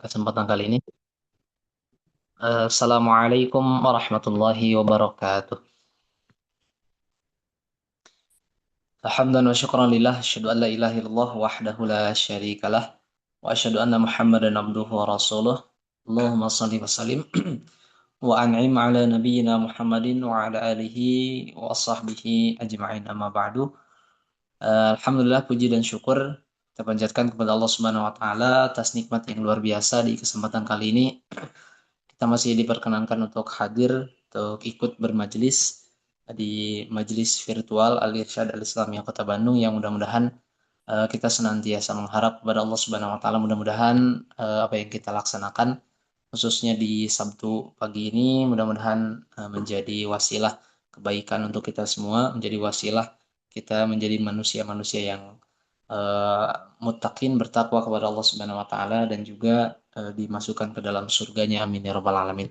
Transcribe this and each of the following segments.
kesempatan kali ini. Assalamualaikum warahmatullahi wabarakatuh. Alhamdulillah wa syukran lillah, asyhadu an la ilaha illallah wahdahu la syarikalah wa asyhadu anna Muhammadan abduhu wa rasuluh. Allahumma shalli wa sallim wa an'im ala nabiyyina Muhammadin wa ala alihi wa sahbihi ajma'in amma ba'du. Alhamdulillah puji dan syukur kita panjatkan kepada Allah Subhanahu wa taala atas nikmat yang luar biasa di kesempatan kali ini. Kita masih diperkenankan untuk hadir untuk ikut bermajelis di majelis virtual Al-Irsyad Al-Islamiyah Kota Bandung yang mudah-mudahan kita senantiasa mengharap kepada Allah Subhanahu wa taala mudah-mudahan apa yang kita laksanakan khususnya di Sabtu pagi ini mudah-mudahan menjadi wasilah kebaikan untuk kita semua, menjadi wasilah kita menjadi manusia-manusia yang eh, muttaqin bertakwa kepada Allah Subhanahu wa taala dan juga dimasukkan ke dalam surganya amin ya rabbal alamin.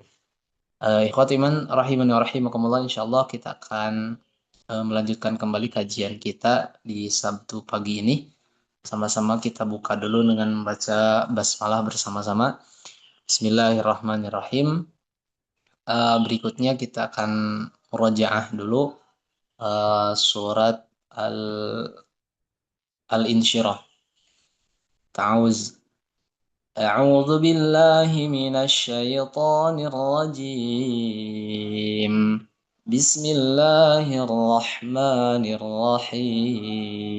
Ikhwati iman rahimani wa rahimakumullah, insyaallah kita akan melanjutkan kembali kajian kita di Sabtu pagi ini. Sama-sama kita buka dulu dengan membaca basmalah bersama-sama. Bismillahirrahmanirrahim. Berikutnya kita akan murojaah dulu surat Al Al-Insyirah. Ta'awuz. أعوذ بالله من الشيطان الرجيم. بسم الله الرحمن الرحيم.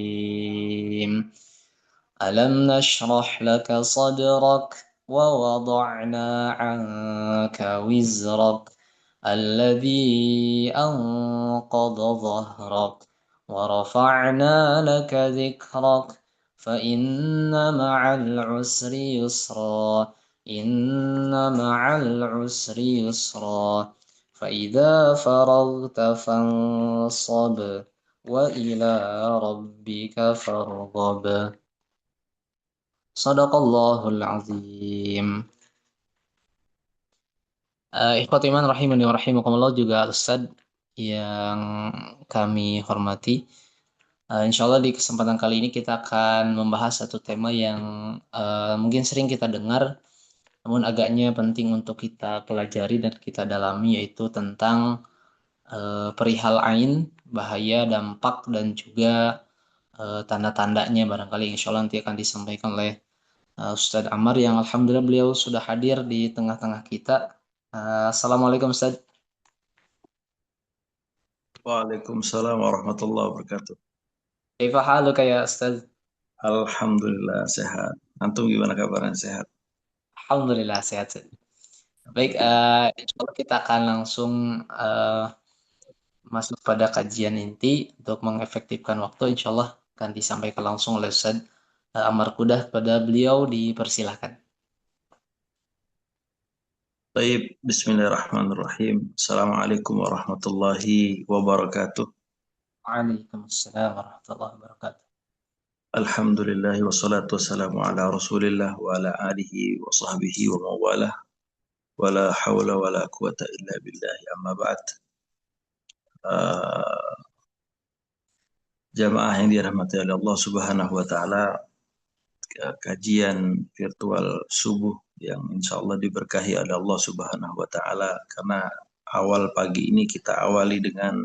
ألم نشرح لك صدرك ووضعنا عنك وزرك الذي أنقض ظهرك ورفعنا لك ذكرك فإن مع العسر يسرا إن مع العسر يسرا فإذا فرغت فانصب وإلى ربك فارغب. Sadaqallahul azim. Ikhwati iman rahimani wa rahimakumullah, juga Ustaz yang kami hormati. Insya Allah di kesempatan kali ini kita akan membahas satu tema yang mungkin sering kita dengar, namun agaknya penting untuk kita pelajari dan kita dalami, yaitu tentang perihal ain, bahaya, dampak, dan juga tanda-tandanya barangkali insya Allah nanti akan disampaikan oleh Ustadz Ammar yang alhamdulillah beliau sudah hadir di tengah-tengah kita. Assalamualaikum Ustadz. Waalaikumsalam warahmatullahi wabarakatuh. Kaifa haluka ya Ustadz? Alhamdulillah sehat. Antum gimana kabarnya sehat? Alhamdulillah sehat. Baik, insya Allah kita akan langsung eh, masuk pada kajian inti untuk mengefektifkan waktu. Insya Allah akan disampaikan langsung oleh Ustadz Ammar Kudah, kepada beliau dipersilahkan. Baik, bismillahirrahmanirrahim. Assalamualaikum warahmatullahi wabarakatuh. Waalaikumsalam warahmatullahi wabarakatuh. Alhamdulillah wassalatu wassalamu ala Rasulillah wa ala alihi wa sahbihi wa mawalah. Wa la hawla wa la quwata illa billahi amma ba'd. Uh, Jamaah yang dirahmati oleh Allah Subhanahu wa taala, kajian virtual subuh yang insya Allah diberkahi oleh Allah Subhanahu wa taala, karena awal pagi ini kita awali dengan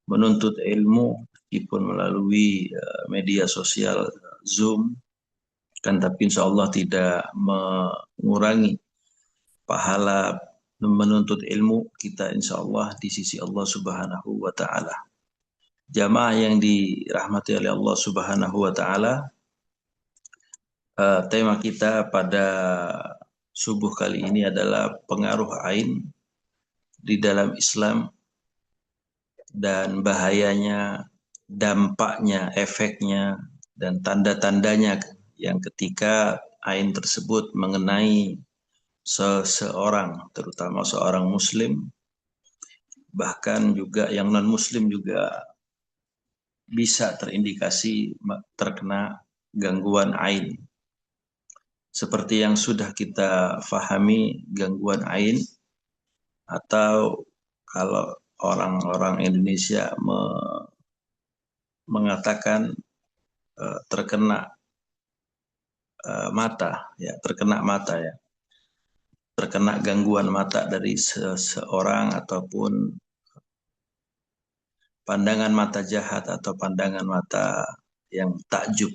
menuntut ilmu meskipun melalui media sosial Zoom, kan, tapi insya Allah tidak mengurangi pahala menuntut ilmu kita insya Allah di sisi Allah Subhanahu wa taala. Jamaah yang dirahmati oleh Allah Subhanahu wa taala, tema kita pada subuh kali ini adalah pengaruh ain di dalam Islam dan bahayanya, dampaknya, efeknya, dan tanda-tandanya yang ketika ain tersebut mengenai seseorang, terutama seorang muslim, bahkan juga yang non-muslim juga bisa terindikasi terkena gangguan ain. Seperti yang sudah kita fahami, gangguan ain, atau kalau orang-orang Indonesia mengatakan terkena mata, ya, terkena mata, ya, terkena gangguan mata dari seseorang ataupun pandangan mata jahat atau pandangan mata yang takjub.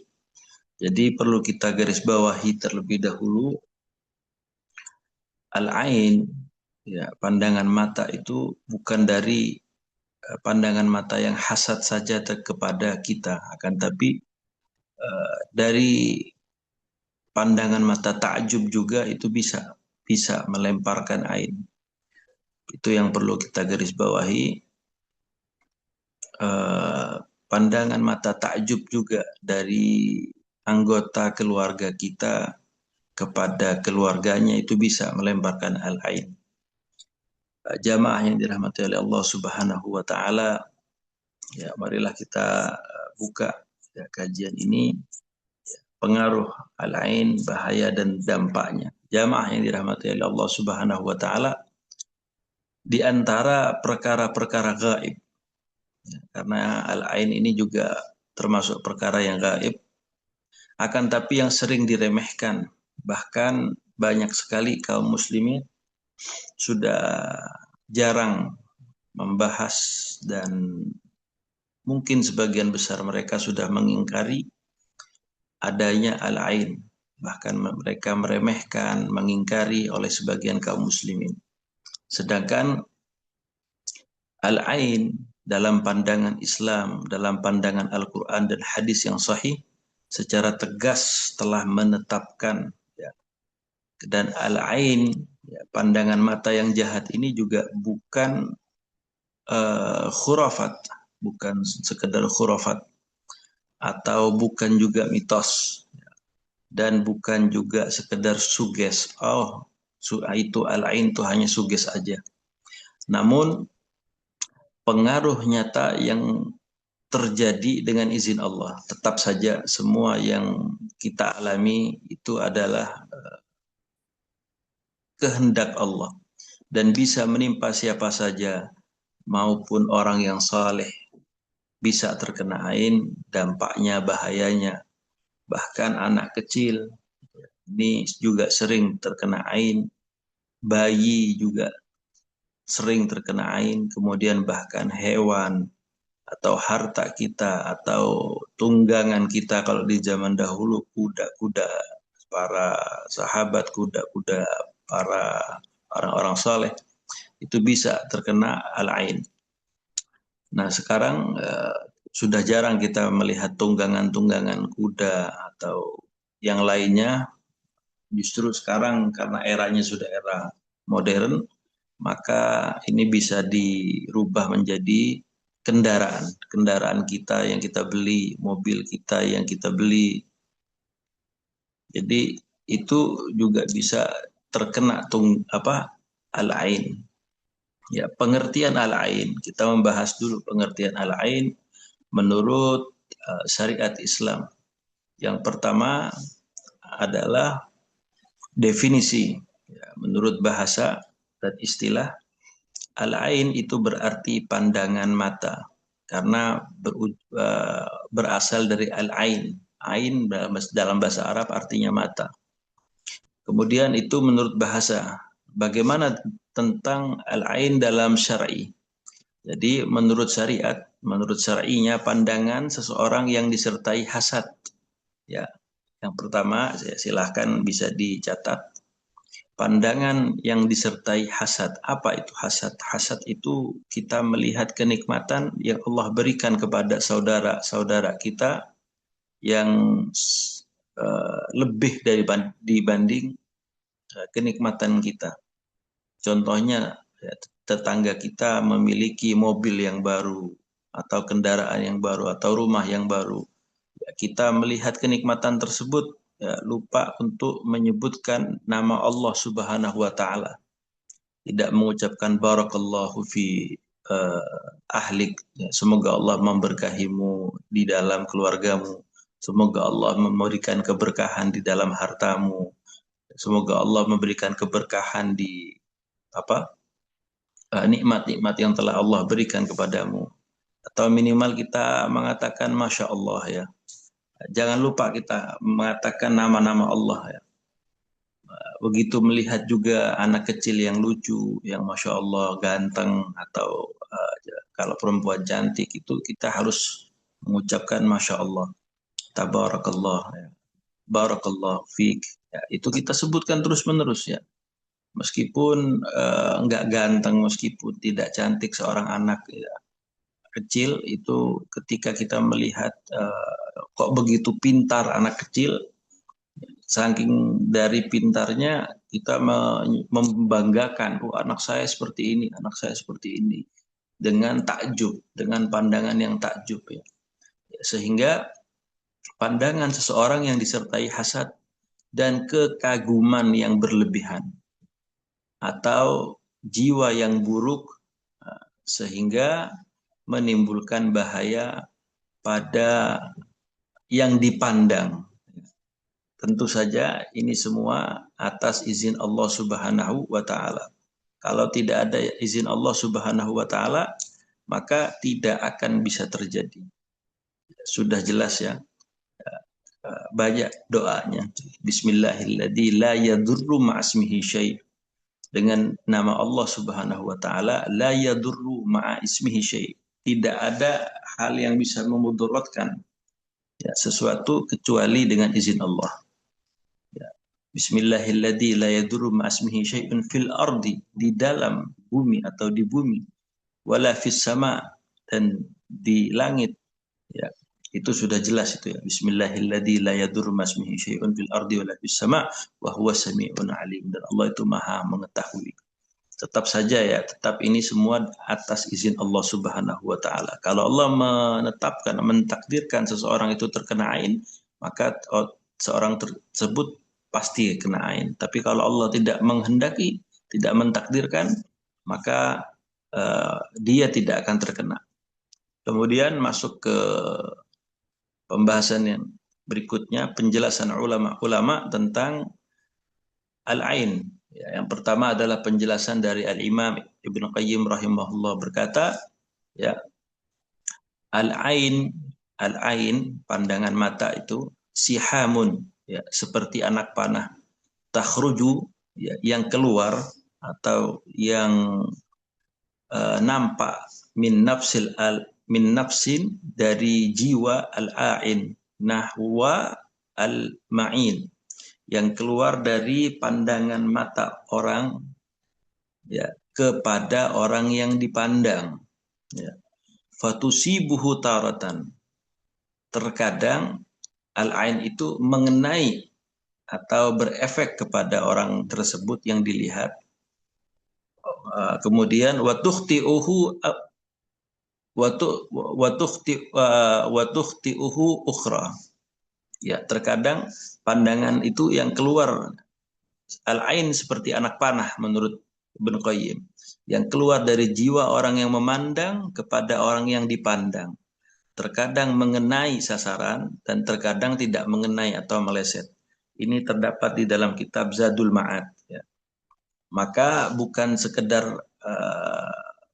Jadi perlu kita garis bawahi terlebih dahulu, al-ain, ya, pandangan mata itu bukan dari pandangan mata yang hasad saja kepada kita, akan tapi dari pandangan mata takjub juga itu bisa melemparkan ain. Itu yang perlu kita garis bawahi. Pandangan mata takjub juga dari anggota keluarga kita kepada keluarganya itu bisa melemparkan al-ain. Jamaah yang dirahmati oleh Allah Subhanahu wa taala, ya, marilah kita buka, ya, kajian ini, pengaruh al-ain, bahaya dan dampaknya. Jamaah yang dirahmati oleh Allah Subhanahu wa taala, di antara perkara-perkara gaib, ya, karena al-ain ini juga termasuk perkara yang gaib, akan tapi yang sering diremehkan, bahkan banyak sekali kaum muslimin sudah jarang membahas, dan mungkin sebagian besar mereka sudah mengingkari adanya al-ain. Bahkan mereka meremehkan, mengingkari oleh sebagian kaum muslimin. Sedangkan al-ain dalam pandangan Islam, dalam pandangan Al-Quran dan hadis yang sahih, secara tegas telah menetapkan, ya, dan al-ain, ya, pandangan mata yang jahat ini juga bukan khurafat, bukan sekedar khurafat, atau bukan juga mitos, dan bukan juga sekedar suges. Oh, itu al-ain itu hanya suges aja. Namun pengaruh nyata yang terjadi dengan izin Allah. Tetap saja semua yang kita alami itu adalah kehendak Allah dan bisa menimpa siapa saja, maupun orang yang saleh bisa terkena ain, dampaknya, bahayanya. Bahkan anak kecil ini juga sering terkena ain, bayi juga sering terkena ain, kemudian bahkan hewan atau harta kita atau tunggangan kita, kalau di zaman dahulu kuda-kuda para sahabat, kuda-kuda para orang-orang saleh, itu bisa terkena al-ain. Nah, sekarang sudah jarang kita melihat tunggangan-tunggangan kuda atau yang lainnya. Justru sekarang karena eranya sudah era modern, maka ini bisa dirubah menjadi kendaraan. Kendaraan kita yang kita beli, mobil kita yang kita beli. Jadi itu juga bisa terkena al-ain. Ya, pengertian al-ain. Kita membahas dulu pengertian al-ain menurut syariat Islam. Yang pertama adalah definisi. Ya, menurut bahasa dan istilah, al-ain itu berarti pandangan mata. Karena berasal dari al-ain. Ain dalam bahasa Arab artinya mata. Kemudian itu menurut bahasa. Bagaimana tentang al-ain dalam syar'i? Jadi menurut syariat, menurut syar'inya, pandangan seseorang yang disertai hasad. Ya, yang pertama, silahkan bisa dicatat. Pandangan yang disertai hasad. Apa itu hasad? Hasad itu kita melihat kenikmatan yang Allah berikan kepada saudara-saudara kita yang lebih dibanding kenikmatan kita. Contohnya, tetangga kita memiliki mobil yang baru, atau kendaraan yang baru, atau rumah yang baru. Ya, kita melihat kenikmatan tersebut, ya, lupa untuk menyebutkan nama Allah Subhanahu wa taala. Tidak mengucapkan barakallahu fi ahlik, ya, semoga Allah memberkahimu di dalam keluargamu. Semoga Allah memberikan keberkahan di dalam hartamu. Semoga Allah memberikan keberkahan di nikmat-nikmat yang telah Allah berikan kepadamu. Atau minimal kita mengatakan Masya Allah, ya. Jangan lupa kita mengatakan nama-nama Allah ya. Begitu melihat juga anak kecil yang lucu, yang masya Allah ganteng, atau kalau perempuan cantik itu kita harus mengucapkan masya Allah, tabarakallah, ya. Barakallah fiik. Ya, itu kita sebutkan terus menerus ya. Meskipun nggak ganteng, meskipun tidak cantik seorang anak ya, kecil itu, ketika kita melihat kok begitu pintar anak kecil, saking dari pintarnya kita membanggakan, oh anak saya seperti ini, anak saya seperti ini, dengan takjub, dengan pandangan yang takjub ya. Sehingga pandangan seseorang yang disertai hasad dan kekaguman yang berlebihan atau jiwa yang buruk sehingga menimbulkan bahaya pada yang dipandang. Tentu saja ini semua atas izin Allah Subhanahu wa taala. Kalau tidak ada izin Allah Subhanahu wa taala, maka tidak akan bisa terjadi. Sudah jelas ya. Banyak doanya. Bismillahirrahmanirrahim. La yadurru ma'asmihi syai'. Dengan nama Allah Subhanahu wa taala, la yadurru ma'a ismihi syai'. Tidak ada hal yang bisa memudaratkan ya, sesuatu kecuali dengan izin Allah. Ya. Bismillahirrahmanirrahim. La yadurru ma'asmihi syai'un fil ardi. Di dalam bumi atau di bumi. Wala fis sama, dan di langit. Ya, itu sudah jelas itu ya. Bismillahirrahmanirrahim. La yadurru ma'asmihi syai'un fil ardi wala fis sama wa huwa sami'un alim. Dan Allah itu maha mengetahui. Tetap saja ya, tetap ini semua atas izin Allah Subhanahu wa taala. Kalau Allah menetapkan, mentakdirkan seseorang itu terkena ain, maka seorang tersebut pasti kena ain. Tapi kalau Allah tidak menghendaki, tidak mentakdirkan, maka dia tidak akan terkena. Kemudian masuk ke pembahasan yang berikutnya, penjelasan ulama-ulama tentang al-ain. Ya, yang pertama adalah penjelasan dari Al-Imam Ibnu Qayyim rahimahullah, berkata, ya, al-ain, al-ain, pandangan mata itu sihamun, ya, seperti anak panah, takhruju, ya, yang keluar atau yang nampak min nafsin, dari jiwa al-ain, nahwa al-ma'in, yang keluar dari pandangan mata orang ya kepada orang yang dipandang ya. Fatusibuhu taratan, terkadang al-ain itu mengenai atau berefek kepada orang tersebut yang dilihat. Kemudian watukhti'uhu ukhra, ya, terkadang pandangan itu yang keluar, al-ain seperti anak panah menurut Ibnu Qayyim, yang keluar dari jiwa orang yang memandang kepada orang yang dipandang. Terkadang mengenai sasaran dan terkadang tidak mengenai atau meleset. Ini terdapat di dalam kitab Zadul Ma'ad. Ya. Maka bukan sekedar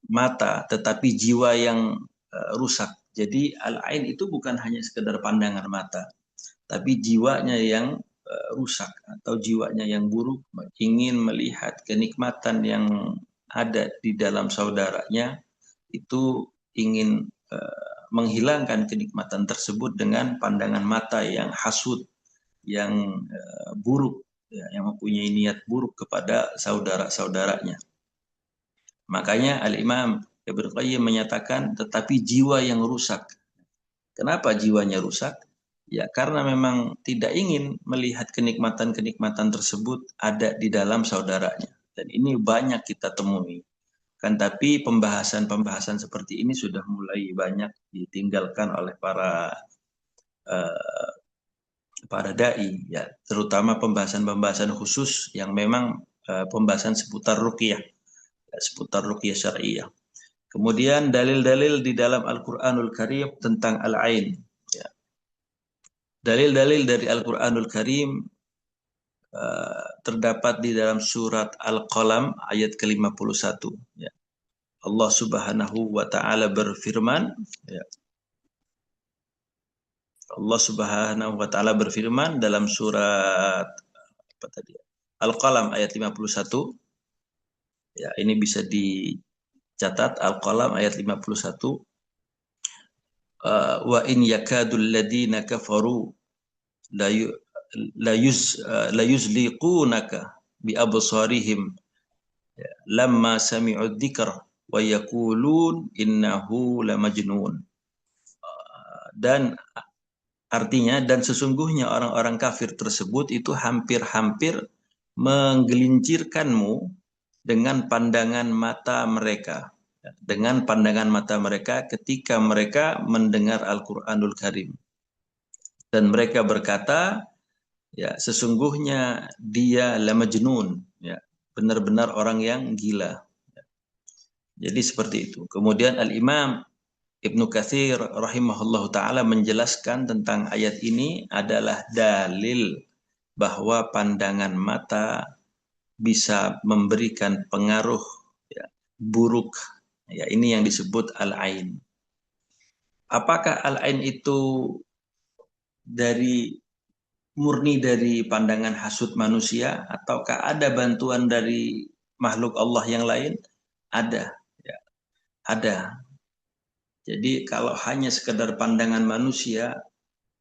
mata, tetapi jiwa yang rusak. Jadi al-ain itu bukan hanya sekedar pandangan mata, tapi jiwanya yang rusak atau jiwanya yang buruk, ingin melihat kenikmatan yang ada di dalam saudaranya, itu ingin menghilangkan kenikmatan tersebut dengan pandangan mata yang hasud, yang buruk, ya, yang mempunyai niat buruk kepada saudara-saudaranya. Makanya Al-Imam Ibnu Qayyim menyatakan, tetapi jiwa yang rusak. Kenapa jiwanya rusak? Ya karena memang tidak ingin melihat kenikmatan-kenikmatan tersebut ada di dalam saudaranya. Dan ini banyak kita temui. Kan tapi pembahasan-pembahasan seperti ini sudah mulai banyak ditinggalkan oleh para dai, ya, terutama pembahasan-pembahasan khusus yang memang pembahasan seputar ruqyah, seputar ruqyah syar'iyyah. Kemudian dalil-dalil di dalam Al-Qur'anul Karim tentang al-ain. Ya. Dalil-dalil dari Al-Qur'anul Karim terdapat di dalam surat Al-Qalam ayat ke-51. Ya. Allah Subhanahu wa taala berfirman, ya, Allah Subhanahu wa taala berfirman dalam surat apa tadi? Al-Qalam ayat 51. Ya, ini bisa dicatat Al-Qalam ayat 51. Wa in yakadul ladina kafaru la yu- la yuzliqunaka bi absarihim lamma sami'u dzikr wa yaqulun innahu lamajnun. Dan artinya, dan sesungguhnya orang-orang kafir tersebut itu hampir-hampir menggelincirkanmu dengan pandangan mata mereka. Dengan pandangan mata mereka ketika mereka mendengar Al-Quranul Karim. Dan mereka berkata, ya sesungguhnya dia lamajnun, ya benar-benar orang yang gila. Jadi seperti itu. Kemudian Al-Imam Ibnu Katsir rahimahullahu taala menjelaskan tentang ayat ini adalah dalil bahwa pandangan mata bisa memberikan pengaruh ya, buruk. Ya, ini yang disebut al-ain. Apakah al-ain itu dari murni dari pandangan hasud manusia ataukah ada bantuan dari makhluk Allah yang lain? Ada, ya, ada. Jadi kalau hanya sekedar pandangan manusia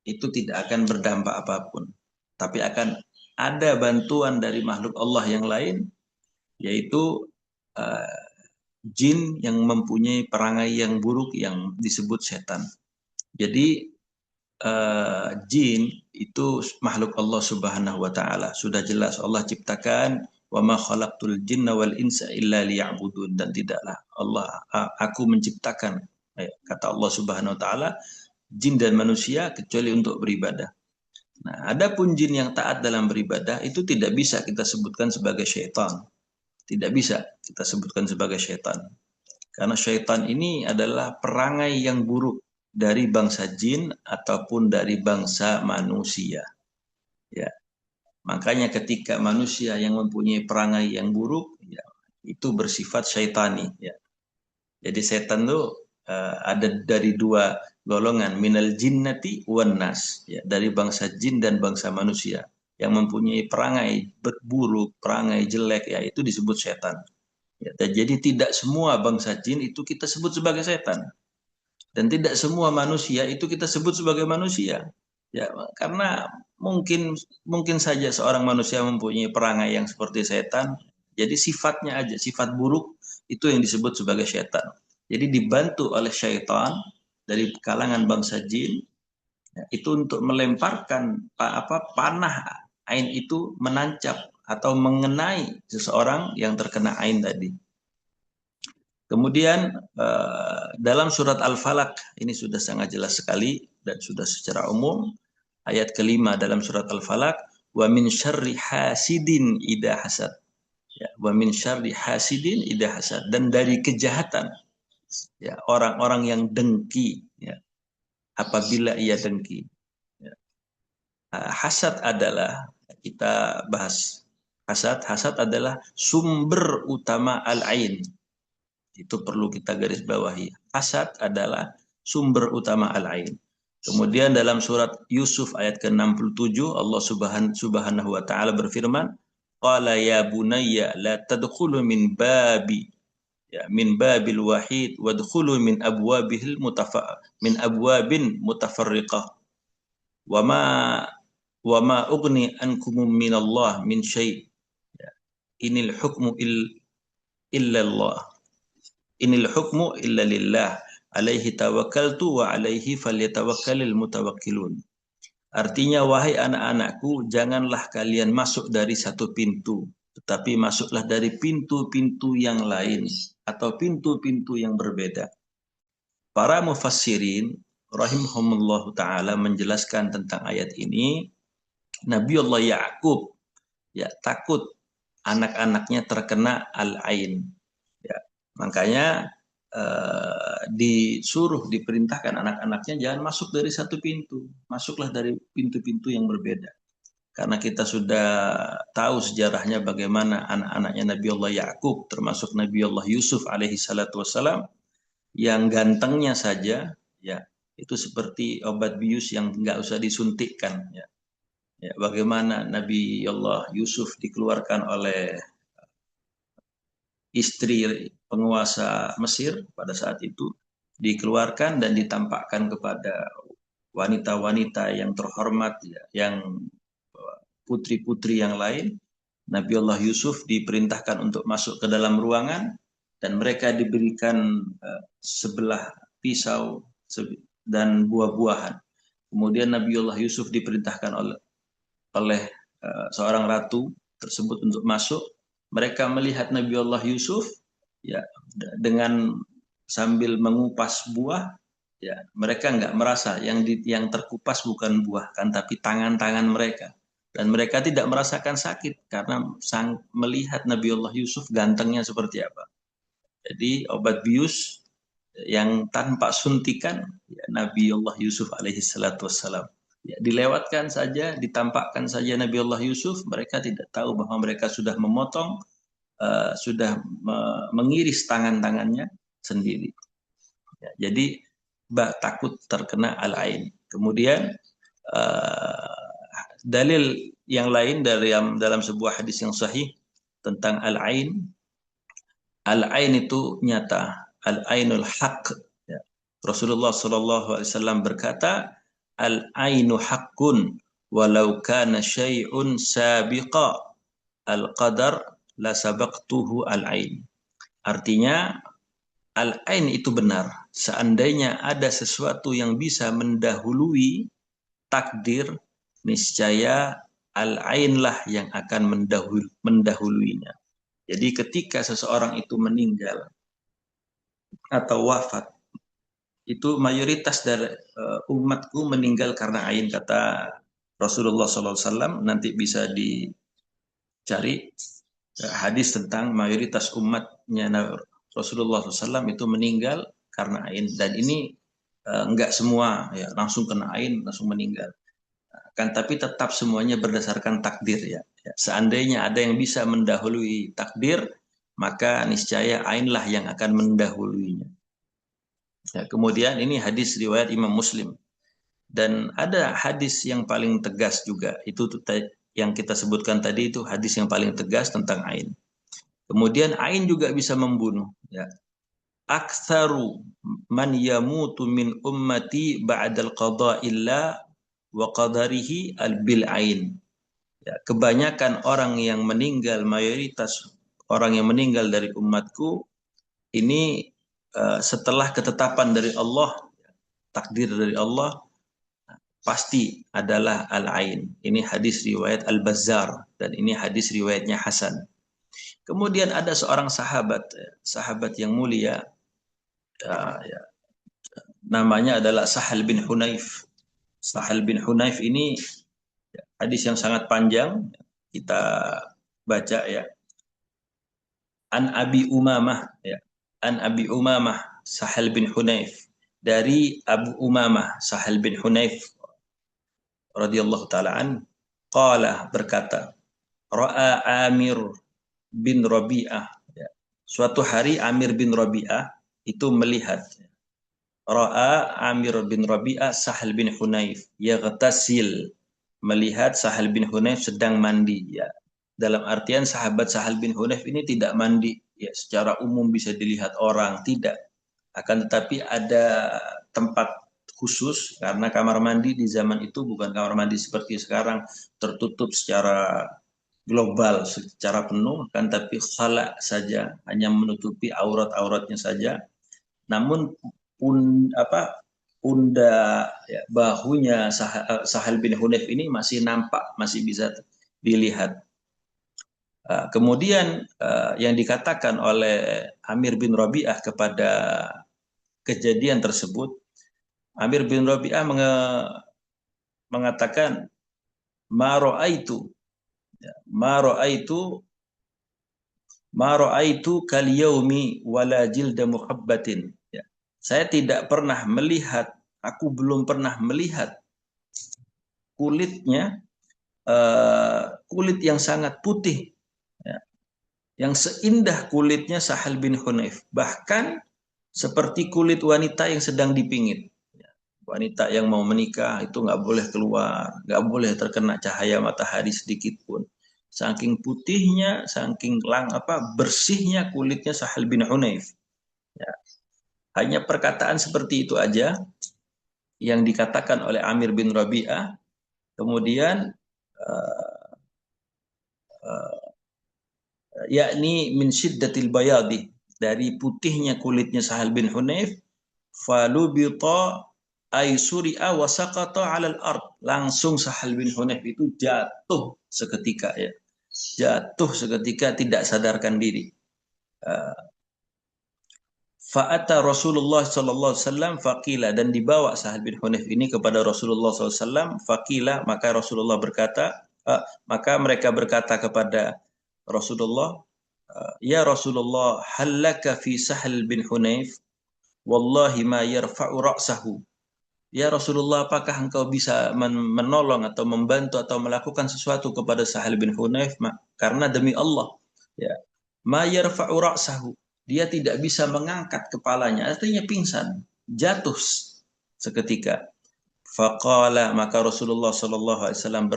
itu tidak akan berdampak apapun. Tapi akan ada bantuan dari makhluk Allah yang lain, yaitu uh, jin yang mempunyai perangai yang buruk yang disebut setan. Jadi jin itu makhluk Allah Subhanahu wa taala. Sudah jelas Allah ciptakan wa ma khalaqtul jinna wal insa illa liya'budun, dan tidaklah aku menciptakan, kata Allah Subhanahu wa taala, jin dan manusia kecuali untuk beribadah. Nah, adapun jin yang taat dalam beribadah itu tidak bisa kita sebutkan sebagai syaitan. Tidak bisa kita sebutkan sebagai syaitan. Karena syaitan ini adalah perangai yang buruk dari bangsa jin ataupun dari bangsa manusia. Ya. Makanya ketika manusia yang mempunyai perangai yang buruk, ya, itu bersifat syaitani. Ya. Jadi setan itu ada dari dua golongan, minal jinnati wan nas, ya, dari bangsa jin dan bangsa manusia yang mempunyai perangai buruk, perangai jelek, ya itu disebut setan. Ya, jadi tidak semua bangsa jin itu kita sebut sebagai setan, dan tidak semua manusia itu kita sebut sebagai manusia. Ya, karena mungkin mungkin saja seorang manusia mempunyai perangai yang seperti setan, jadi sifatnya aja, sifat buruk itu yang disebut sebagai setan. Jadi dibantu oleh syaitan dari kalangan bangsa jin, ya, itu untuk melemparkan panah ain itu menancap atau mengenai seseorang yang terkena ain tadi. Kemudian dalam surat Al-Falaq ini sudah sangat jelas sekali dan sudah secara umum, ayat kelima dalam surat Al-Falaq, wa min syarri hasidin idza hasad. Ya, wa min syarri hasidin idza hasad, dan dari kejahatan, ya, orang-orang yang dengki, ya, apabila ia dengki. Ya. Hasad adalah, kita bahas hasad adalah sumber utama al-ain. Itu perlu kita garis bawahi. Hasad adalah sumber utama al-ain. Kemudian dalam surat Yusuf ayat ke-67 Allah Subhanahu wa taala berfirman, qala ya bunayya la tadkhulu min babil wahid wadkhulu min abwabin mutafarriqah wa ma ugni ankum min Allah min syai', inil hukmu illa Allah. Inil hukmu illa lillah alaihi tawakkaltu wa alaihi falyatawakkalul mutawakkilun. Artinya, wahai anak-anakku, janganlah kalian masuk dari satu pintu, tetapi masuklah dari pintu-pintu yang lain atau pintu-pintu yang berbeda. Para mufassirin rahimahumullah taala menjelaskan tentang ayat ini, Nabiullah Ya'qub, ya, takut anak-anaknya terkena al-ain. Ya, makanya diperintahkan anak-anaknya jangan masuk dari satu pintu, masuklah dari pintu-pintu yang berbeda. Karena kita sudah tahu sejarahnya bagaimana anak-anaknya Nabiullah Ya'qub, termasuk Nabiullah Yusuf alaihi salatu wassalam, yang gantengnya saja, ya, itu seperti obat bius yang nggak usah disuntikkan. Ya. Ya, bagaimana Nabi Allah Yusuf dikeluarkan oleh istri penguasa Mesir pada saat itu, dikeluarkan dan ditampakkan kepada wanita-wanita yang terhormat, ya, yang putri-putri yang lain. Nabi Allah Yusuf diperintahkan untuk masuk ke dalam ruangan dan mereka diberikan sebelah pisau dan buah-buahan. Kemudian Nabi Allah Yusuf diperintahkan oleh seorang ratu tersebut untuk masuk. Mereka melihat Nabi Allah Yusuf, ya, dengan sambil mengupas buah, ya, mereka nggak merasa yang terkupas bukan buah kan, tapi tangan-tangan mereka. Dan mereka tidak merasakan sakit karena melihat Nabi Allah Yusuf gantengnya seperti apa. Jadi obat bius yang tanpa suntikan, ya, Nabi Allah Yusuf alaihi salatu wassalam. Ya, dilewatkan saja, ditampakkan saja Nabi Allah Yusuf, mereka tidak tahu bahwa mereka sudah memotong, sudah mengiris tangan-tangannya sendiri. Ya, jadi takut terkena al-ain. Kemudian dalil yang lain dalam sebuah hadis yang sahih tentang al-ain. Al-ain itu nyata, al-ainul haq. Ya. Rasulullah SAW berkata, al-ainu haqqun walau kana syai'un sabiqa al-qadar la sabaqtuhu al-ain. Artinya, al-ain itu benar. Seandainya ada sesuatu yang bisa mendahului takdir, niscaya al-ainlah yang akan mendahuluinya. Jadi ketika seseorang itu meninggal atau wafat, itu mayoritas dari umatku meninggal karena ain, kata Rasulullah SAW. Nanti bisa dicari hadis tentang mayoritas umatnya Rasulullah SAW itu meninggal karena ain. Dan ini enggak semua ya langsung kena ain langsung meninggal. Kan tapi tetap semuanya berdasarkan takdir, ya. Seandainya ada yang bisa mendahului takdir, maka niscaya ainlah yang akan mendahuluinya. Ya, kemudian ini hadis riwayat Imam Muslim. Dan ada hadis yang paling tegas juga, itu yang kita sebutkan tadi, itu hadis yang paling tegas tentang ain. Kemudian ain juga bisa membunuh, ya. Aktsaru man yamutu min ummati ba'dal qada'illah wa qadarihi al-bil ain. Ya, kebanyakan orang yang meninggal, mayoritas orang yang meninggal dari umatku ini setelah ketetapan dari Allah, takdir dari Allah, pasti adalah al-ain. Ini hadis riwayat Al-Bazzar dan ini hadis riwayatnya Hasan. Kemudian ada seorang sahabat yang mulia, ya, namanya adalah Sahal bin Hunayf. Sahal bin Hunayf ini hadis yang sangat panjang, kita baca, ya. An Abi Umamah, ya. An Abi Umamah Sahal bin Hunayf, dari Abu Umamah Sahal bin Hunayf radhiyallahu taala an, qala, berkata, ra'a Amir bin Rabi'ah, ya. Suatu hari Amir bin Rabi'ah itu melihat, ra'a Amir bin Rabi'ah Sahal bin Hunayf yaghtasil, melihat Sahal bin Hunayf sedang mandi, ya. Dalam artian sahabat Sahal bin Hunayf ini tidak mandi, ya, secara umum bisa dilihat orang, tidak. Akan tetapi ada tempat khusus, karena kamar mandi di zaman itu bukan kamar mandi seperti sekarang tertutup secara global, secara penuh, kan, tapi khala saja, hanya menutupi aurat-auratnya saja. Namun pundak, ya, bahunya Sahal bin Hunayf ini masih nampak, masih bisa dilihat. Kemudian yang dikatakan oleh Amir bin Rabi'ah kepada kejadian tersebut, Amir bin Rabi'ah mengatakan, ma ra'aitu kal yaumi wala jilda muhabbatin. Ya. Saya tidak pernah melihat, aku belum pernah melihat kulitnya, kulit yang sangat putih, ya, yang seindah kulitnya Sahal bin Hunayf, bahkan seperti kulit wanita yang sedang dipingit. Wanita yang mau menikah itu nggak boleh keluar, nggak boleh terkena cahaya matahari sedikit pun. Saking putihnya, saking bersihnya kulitnya Sahal bin Hunayf. Ya. Hanya perkataan seperti itu aja yang dikatakan oleh Amir bin Rabi'ah, kemudian uh, uh, yakni min syiddatil bayadi, dari putihnya kulitnya Sahal bin Hunayf, falubita ay suri'a wa saqata 'alal ard, langsung Sahal bin Hunayf itu jatuh seketika, ya, jatuh seketika, tidak sadarkan diri. uh, Fa'ata Rasulullah sallallahu alaihi wasallam faqila, dan dibawa Sahal bin Hunayf ini kepada Rasulullah sallallahu alaihi wasallam. Faqila, maka Rasulullah berkata, maka mereka berkata kepada Rasulullah, ya Rasulullah, halaka fi Sahal bin Hunayf wallahi ma yarfa'u ra'sahu. Ya Rasulullah, apakah engkau bisa menolong atau membantu atau melakukan sesuatu kepada Sahal bin Hunayf? Karena demi Allah, ya, ma yarfa'u ra'sahu, dia tidak bisa mengangkat kepalanya, artinya pingsan, jatuh seketika. Faqala, maka Rasulullah sallallahu alaihi wasallam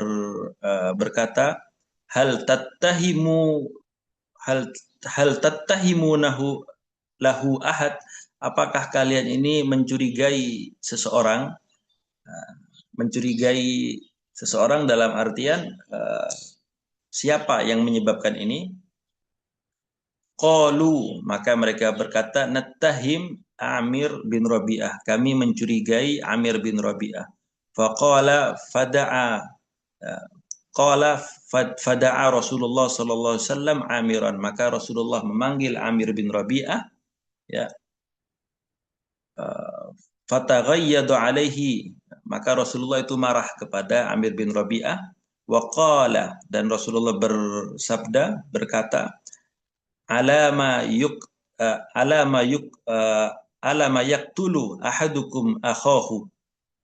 berkata, hal tattahimu hal hal tattahimunahu lahu ahad, apakah kalian ini mencurigai seseorang, mencurigai seseorang dalam artian siapa yang menyebabkan ini? Qalu, maka mereka berkata, nattahim Amir bin Rabi'ah, kami mencurigai Amir bin Rabi'ah. Faqala fada'a qala fada'a Rasulullah sallallahu alaihi wasallam Amiran, maka Rasulullah memanggil Amir bin Rabi'ah, ya, fataghayyadu alaihi, maka Rasulullah itu marah kepada Amir bin Rabi'ah. Wa qala, dan Rasulullah bersabda, berkata, alama yuk alama yuk alama yaktulu ahadukum akhahu,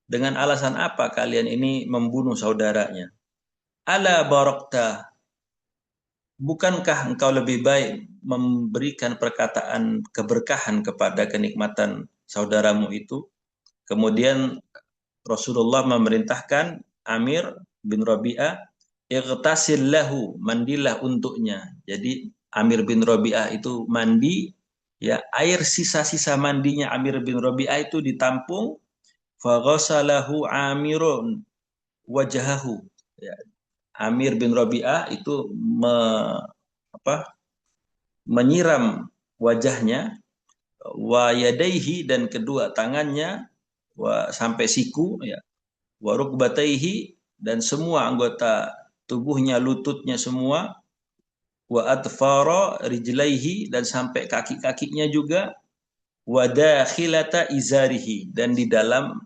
dengan alasan apa kalian ini membunuh saudaranya? Ala barakta, bukankah engkau lebih baik memberikan perkataan keberkahan kepada kenikmatan saudaramu itu? Kemudian Rasulullah memerintahkan Amir bin Rabi'ah, ightasil lahu, mandilah untuknya. Jadi Amir bin Rabi'ah itu mandi, ya, air sisa-sisa mandinya Amir bin Rabi'ah itu ditampung, faghasalahu Amirun wajahahu. Ya, Amir bin Rabi'ah itu menyiram wajahnya, wa yadaihi, dan kedua tangannya, wa sampai siku, ya, wa rukbataihi, dan semua anggota tubuhnya, lututnya semua, wa adfara rijlaihi, dan sampai kaki-kakinya juga, wa dakhilata izarihi, dan di dalam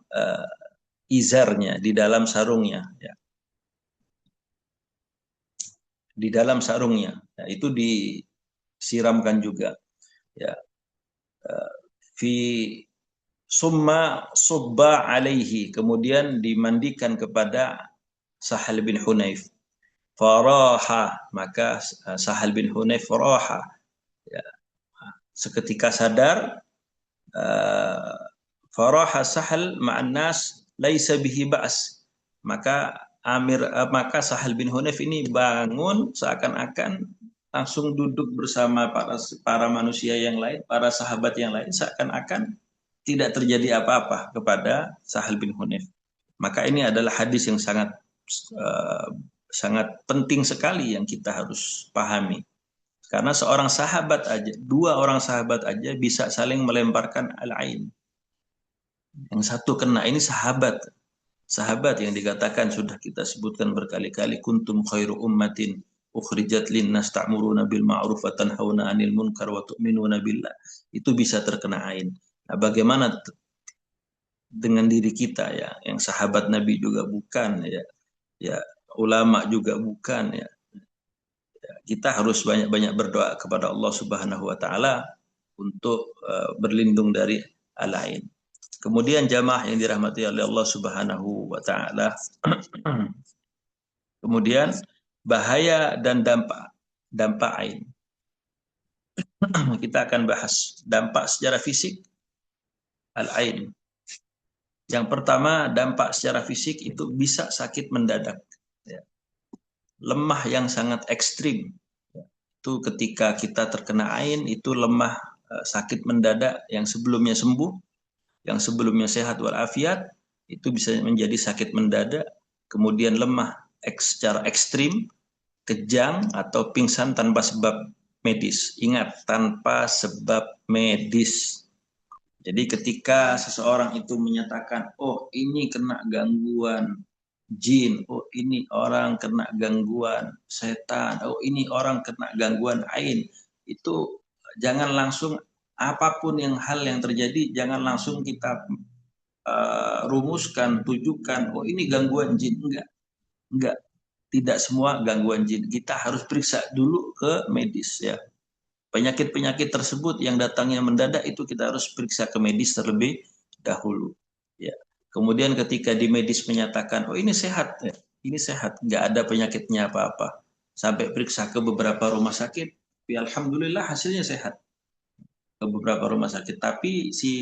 izarnya, di dalam sarungnya, ya, di dalam sarungnya, ya, itu disiramkan juga, ya, fi summa subba alaihi, kemudian dimandikan kepada Sahal bin Hunayf. Faraha, maka Sahal bin Hunayf faraha, ya, seketika sadar. Faraha Sahal ma'an nas laisa bihi ba's, maka maka Sahal bin Hunayf ini bangun seakan-akan langsung duduk bersama para manusia yang lain, para sahabat yang lain, seakan-akan tidak terjadi apa-apa kepada Sahal bin Hunayf. Maka ini adalah hadis yang uh, sangat penting sekali yang kita harus pahami. Karena seorang sahabat aja, dua orang sahabat aja bisa saling melemparkan al-ain. Yang satu kena, ini sahabat. Sahabat yang dikatakan sudah kita sebutkan berkali-kali, kuntum khairu ummatin ukhrijat linnas ta'muruna bil ma'ruf wa tanhauna 'anil munkar wa tu'minuna billah. Itu bisa terkena ain. Nah, bagaimana dengan diri kita, ya, yang sahabat Nabi juga bukan, ya, ya, ulama juga bukan, ya. Kita harus banyak-banyak berdoa kepada Allah Subhanahu wa taala untuk berlindung dari al-ain. Kemudian jamaah yang dirahmati oleh Allah Subhanahu wa taala, kemudian bahaya dan dampak ain. Kita akan bahas dampak secara fisik al-ain. Yang pertama, dampak secara fisik itu bisa sakit mendadak. Ya. Lemah yang sangat ekstrim. Ya. Itu ketika kita terkena ain, itu lemah, sakit mendadak yang sebelumnya sembuh, yang sebelumnya sehat walafiat, itu bisa menjadi sakit mendadak, kemudian lemah secara ekstrim, kejang, atau pingsan tanpa sebab medis. Ingat, tanpa sebab medis. Jadi ketika seseorang itu menyatakan, oh ini kena gangguan jin, oh ini orang kena gangguan setan, oh ini orang kena gangguan ain, itu jangan langsung apapun hal yang terjadi, jangan langsung kita rumuskan, tujukan, oh ini gangguan jin. Enggak, tidak semua gangguan jin. Kita harus periksa dulu ke medis ya. Penyakit-penyakit tersebut yang datangnya mendadak itu kita harus periksa ke medis terlebih dahulu. Ya. Kemudian ketika di medis menyatakan, oh ini sehat, ya. Ini sehat, nggak ada penyakitnya apa-apa. Sampai periksa ke beberapa rumah sakit, ya alhamdulillah hasilnya sehat ke beberapa rumah sakit. Tapi si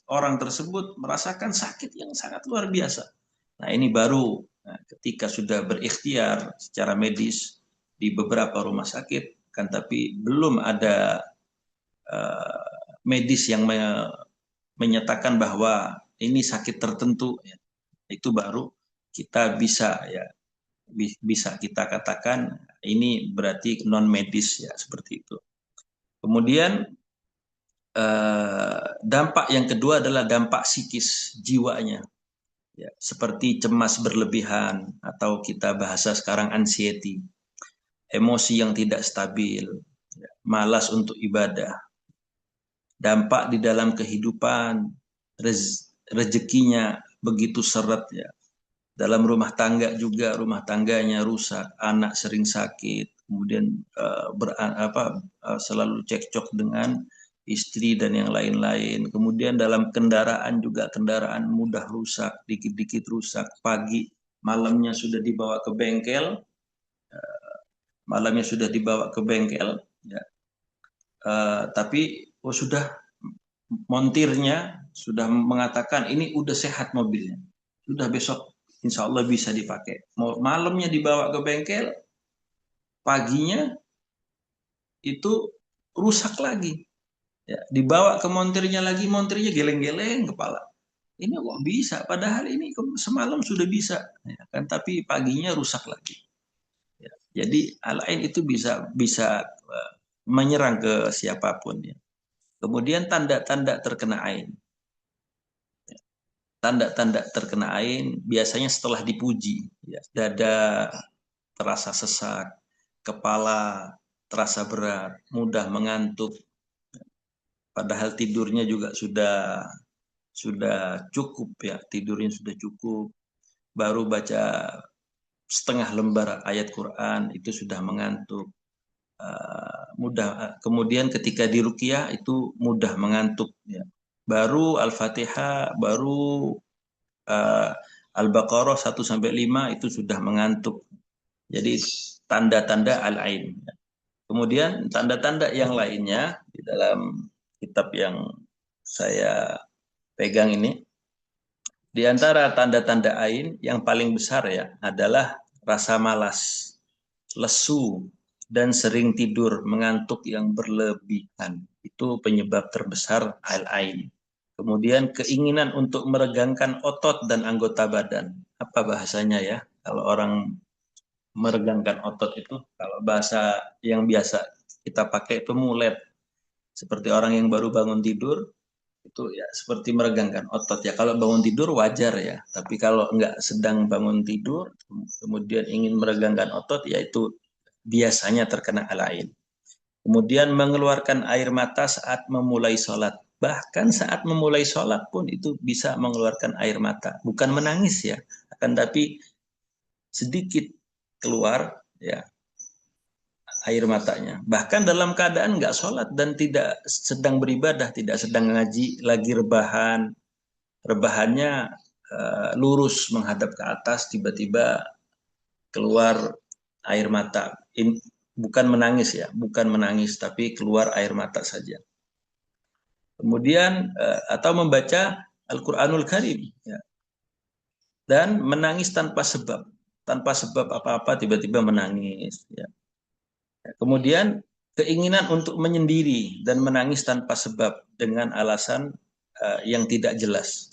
orang tersebut merasakan sakit yang sangat luar biasa. Nah ini baru ketika sudah berikhtiar secara medis di beberapa rumah sakit, kan tapi belum ada medis yang menyatakan bahwa ini sakit tertentu, ya. Itu baru kita bisa ya bisa kita katakan ini berarti non medis ya seperti itu. Kemudian dampak yang kedua adalah dampak psikis jiwanya, ya, seperti cemas berlebihan atau kita bahasa sekarang anxiety, emosi yang tidak stabil, ya, malas untuk ibadah, dampak di dalam kehidupan, rezekinya begitu seret ya. Dalam rumah tangga juga rumah tangganya rusak, anak sering sakit, kemudian selalu cekcok dengan istri dan yang lain-lain. Kemudian dalam kendaraan juga kendaraan mudah rusak, dikit-dikit rusak, pagi malamnya sudah dibawa ke bengkel, ya. Tapi sudah montirnya sudah mengatakan ini udah sehat mobilnya, sudah besok insya Allah bisa dipakai. Malamnya dibawa ke bengkel, paginya itu rusak lagi. Ya, dibawa ke montirnya lagi, montirnya geleng-geleng kepala. Ini kok bisa? Padahal ini semalam sudah bisa, ya kan? Tapi paginya rusak lagi. Ya, jadi alain itu bisa bisa menyerang ke siapapun. Ya. Kemudian tanda-tanda terkena ain. Tanda-tanda terkena ain biasanya setelah dipuji, ya, dada terasa sesak, kepala terasa berat, mudah mengantuk, padahal tidurnya juga sudah cukup ya, tidurnya sudah cukup, baru baca setengah lembar ayat Quran itu sudah mengantuk, mudah. Kemudian ketika diruqyah itu mudah mengantuk, ya. Baru Al-Fatihah, baru uh, Al-Baqarah 1 sampai 5 itu sudah mengantuk. Jadi tanda-tanda al-ain. Kemudian tanda-tanda yang lainnya di dalam kitab yang saya pegang ini, di antara tanda-tanda ain yang paling besar ya adalah rasa malas, lesu, dan sering tidur, mengantuk yang berlebihan. Itu penyebab terbesar al-ain. Kemudian keinginan untuk meregangkan otot dan anggota badan. Apa bahasanya ya? Kalau orang meregangkan otot itu, kalau bahasa yang biasa kita pakai itu mulet. Seperti orang yang baru bangun tidur, itu ya seperti meregangkan otot ya. Kalau bangun tidur wajar ya, tapi kalau nggak sedang bangun tidur, kemudian ingin meregangkan otot, ya itu biasanya terkena alain. Kemudian mengeluarkan air mata saat memulai sholat. Bahkan saat memulai sholat pun itu bisa mengeluarkan air mata. Bukan menangis ya, akan tapi sedikit keluar ya air matanya. Bahkan dalam keadaan nggak sholat dan tidak sedang beribadah, tidak sedang ngaji, lagi rebahan, rebahannya lurus menghadap ke atas, tiba-tiba keluar air mata. Bukan menangis ya, bukan menangis, tapi keluar air mata saja. Kemudian atau membaca Al-Quranul Karim, ya. Dan menangis tanpa sebab apa-apa tiba-tiba menangis, ya. Kemudian keinginan untuk menyendiri dan menangis tanpa sebab dengan alasan yang tidak jelas.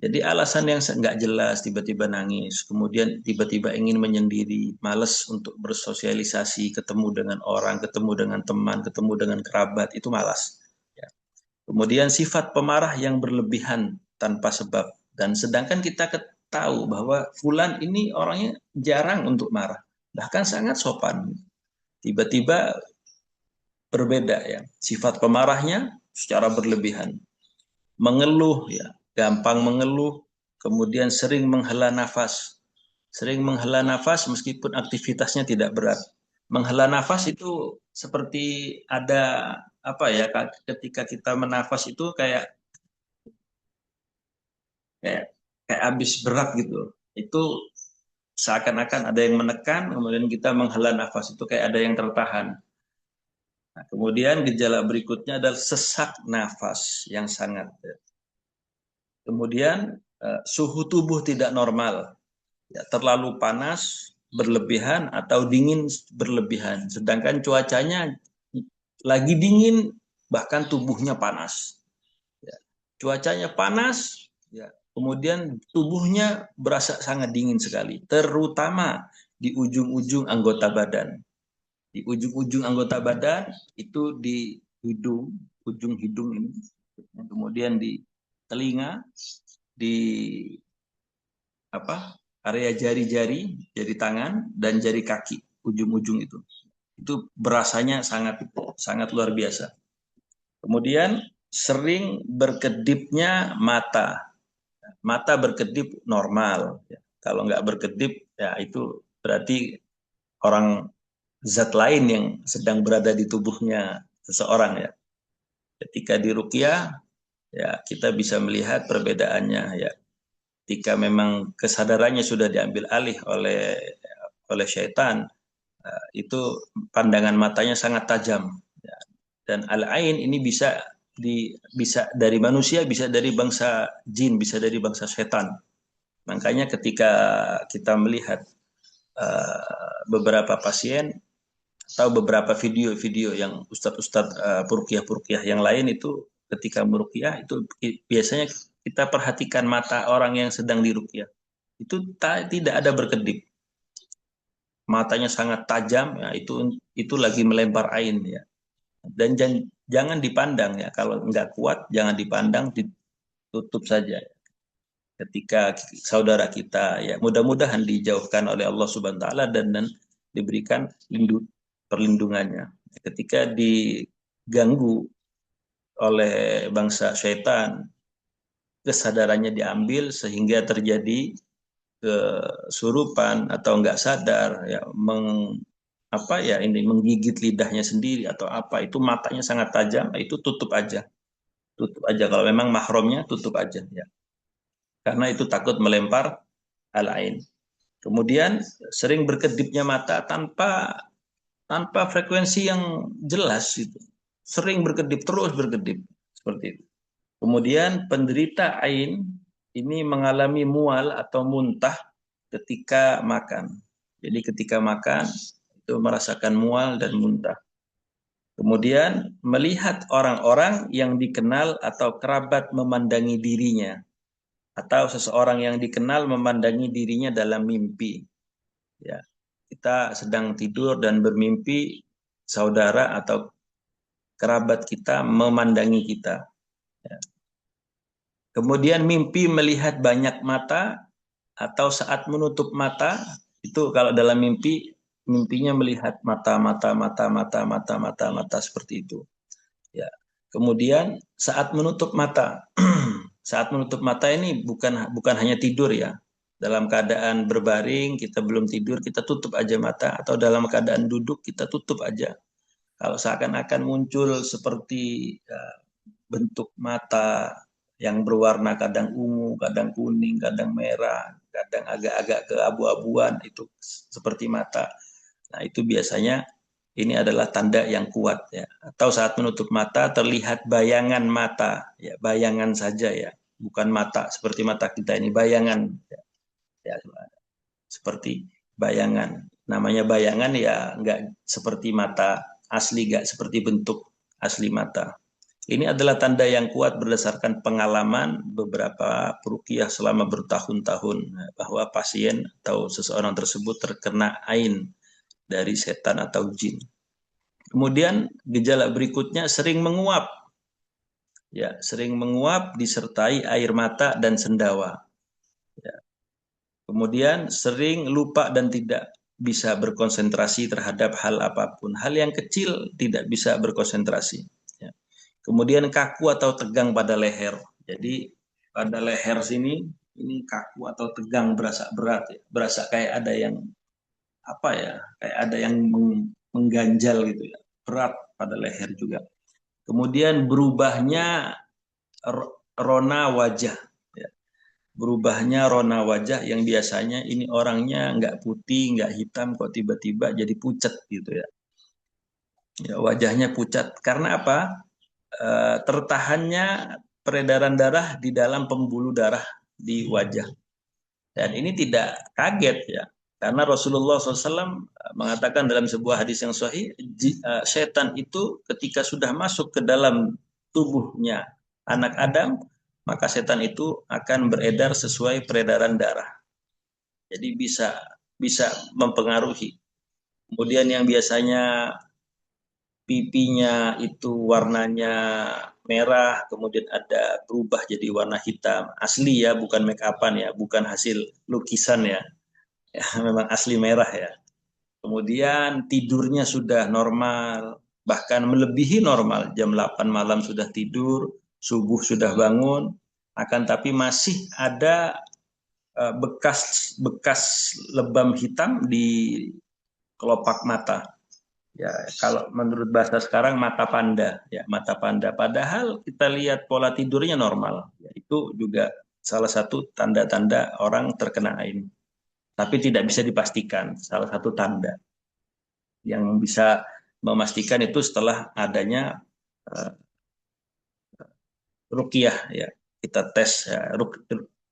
Jadi alasan yang nggak jelas, tiba-tiba nangis, kemudian tiba-tiba ingin menyendiri, males untuk bersosialisasi, ketemu dengan orang, ketemu dengan teman, ketemu dengan kerabat, itu malas. Ya. Kemudian sifat pemarah yang berlebihan tanpa sebab. Dan sedangkan kita tahu bahwa fulan ini orangnya jarang untuk marah, bahkan sangat sopan. Tiba-tiba berbeda ya, sifat pemarahnya secara berlebihan, mengeluh ya, gampang mengeluh, kemudian sering menghela nafas meskipun aktivitasnya tidak berat. Menghela nafas itu seperti ada apa ya, ketika kita menafas itu kayak kayak kayak habis berat gitu. Itu seakan-akan ada yang menekan, kemudian kita menghela nafas itu kayak ada yang tertahan. Nah, kemudian gejala berikutnya adalah sesak nafas yang sangat. Kemudian suhu tubuh tidak normal, ya, terlalu panas berlebihan atau dingin berlebihan. Sedangkan cuacanya lagi dingin, bahkan tubuhnya panas. Ya. Cuacanya panas, ya, kemudian tubuhnya berasa sangat dingin sekali, terutama di ujung-ujung anggota badan. Di ujung-ujung anggota badan itu di hidung, ujung hidung ini, kemudian di telinga, di apa area jari-jari, jari tangan dan jari kaki, ujung-ujung itu berasanya sangat sangat luar biasa. Kemudian sering berkedipnya mata, mata berkedip normal. Kalau nggak berkedip, ya itu berarti orang zat lain yang sedang berada di tubuhnya seseorang ya. Ketika diruqyah, ya kita bisa melihat perbedaannya ya. Ketika memang kesadarannya sudah diambil alih oleh syaitan, itu pandangan matanya sangat tajam. Ya. Dan al-ain ini bisa dari manusia, bisa dari bangsa jin, bisa dari bangsa setan. Makanya ketika kita melihat beberapa pasien atau beberapa video-video yang ustadz-ustadz purkiah-purkiah yang lain itu ketika merukiah itu biasanya kita perhatikan mata orang yang sedang dirukiah itu tidak ada berkedip, matanya sangat tajam ya, itu lagi melempar ain ya. Dan jangan dipandang ya, kalau nggak kuat jangan dipandang, ditutup saja ketika saudara kita ya, mudah-mudahan dijauhkan oleh Allah Subhanahu wa taala dan diberikan perlindungannya ketika diganggu oleh bangsa syaitan, kesadarannya diambil sehingga terjadi kesurupan atau nggak sadar ya, menggigit lidahnya sendiri atau apa, itu matanya sangat tajam, itu tutup aja kalau memang mahramnya, tutup aja ya, karena itu takut melempar al-ain. Kemudian sering berkedipnya mata tanpa tanpa frekuensi yang jelas, itu sering berkedip, terus berkedip seperti itu. Kemudian penderita ain ini mengalami mual atau muntah ketika makan. Jadi ketika makan itu merasakan mual dan muntah. Kemudian melihat orang-orang yang dikenal atau kerabat memandangi dirinya, atau seseorang yang dikenal memandangi dirinya dalam mimpi. Ya, kita sedang tidur dan bermimpi saudara atau kerabat kita memandangi kita. Ya. Kemudian mimpi melihat banyak mata atau saat menutup mata, itu kalau dalam mimpi, mimpinya melihat mata seperti itu. Ya. Kemudian saat menutup mata, saat menutup mata ini bukan hanya tidur ya. Dalam keadaan berbaring, kita belum tidur, kita tutup aja mata, atau dalam keadaan duduk kita tutup aja. Kalau seakan-akan muncul seperti bentuk mata yang berwarna kadang ungu, kadang kuning, kadang merah, kadang agak-agak keabu-abuan, itu seperti mata. Nah, itu biasanya ini adalah tanda yang kuat ya. Atau saat menutup mata terlihat bayangan mata, ya, bayangan saja ya. bukan mata seperti mata kita ini, bayangan. Ya, seperti bayangan. Namanya bayangan ya nggak seperti mata asli, nggak seperti bentuk asli mata. Ini adalah tanda yang kuat berdasarkan pengalaman beberapa peruqyah selama bertahun-tahun bahwa pasien atau seseorang tersebut terkena ain dari setan atau jin. Kemudian gejala berikutnya sering menguap. Ya, sering menguap disertai air mata dan sendawa. Ya. Kemudian sering lupa dan tidak bisa berkonsentrasi terhadap hal apapun. Hal yang kecil tidak bisa berkonsentrasi. Ya. Kemudian kaku atau tegang pada leher. Jadi pada leher sini ini kaku atau tegang, berasa berat, ya. Berasa kayak ada yang apa ya? Kayak ada yang mengganjal gitu ya. Berat pada leher juga. Kemudian berubahnya rona wajah. Ya. Berubahnya rona wajah yang biasanya ini orangnya nggak putih, nggak hitam, kok tiba-tiba jadi pucat gitu ya. Ya, wajahnya pucat. Karena apa? Tertahannya peredaran darah di dalam pembuluh darah di wajah. Dan ini tidak kaget ya. Karena Rasulullah SAW mengatakan dalam sebuah hadis yang sahih, setan itu ketika sudah masuk ke dalam tubuhnya anak Adam, maka setan itu akan beredar sesuai peredaran darah. Jadi bisa bisa mempengaruhi. Kemudian yang biasanya pipinya itu warnanya merah, kemudian ada berubah jadi warna hitam. Asli ya, bukan make upan ya, bukan hasil lukisan ya. Ya, memang asli merah ya. Kemudian tidurnya sudah normal, bahkan melebihi normal. Jam 8 malam sudah tidur, subuh sudah bangun, akan tapi masih ada bekas lebam hitam di kelopak mata. Ya, kalau menurut bahasa sekarang mata panda, ya mata panda. Padahal kita lihat pola tidurnya normal. Ya, itu juga salah satu tanda-tanda orang terkena ain. Tapi tidak bisa dipastikan. Salah satu tanda yang bisa memastikan itu setelah adanya uh, ruqyah ya. Kita tes ya,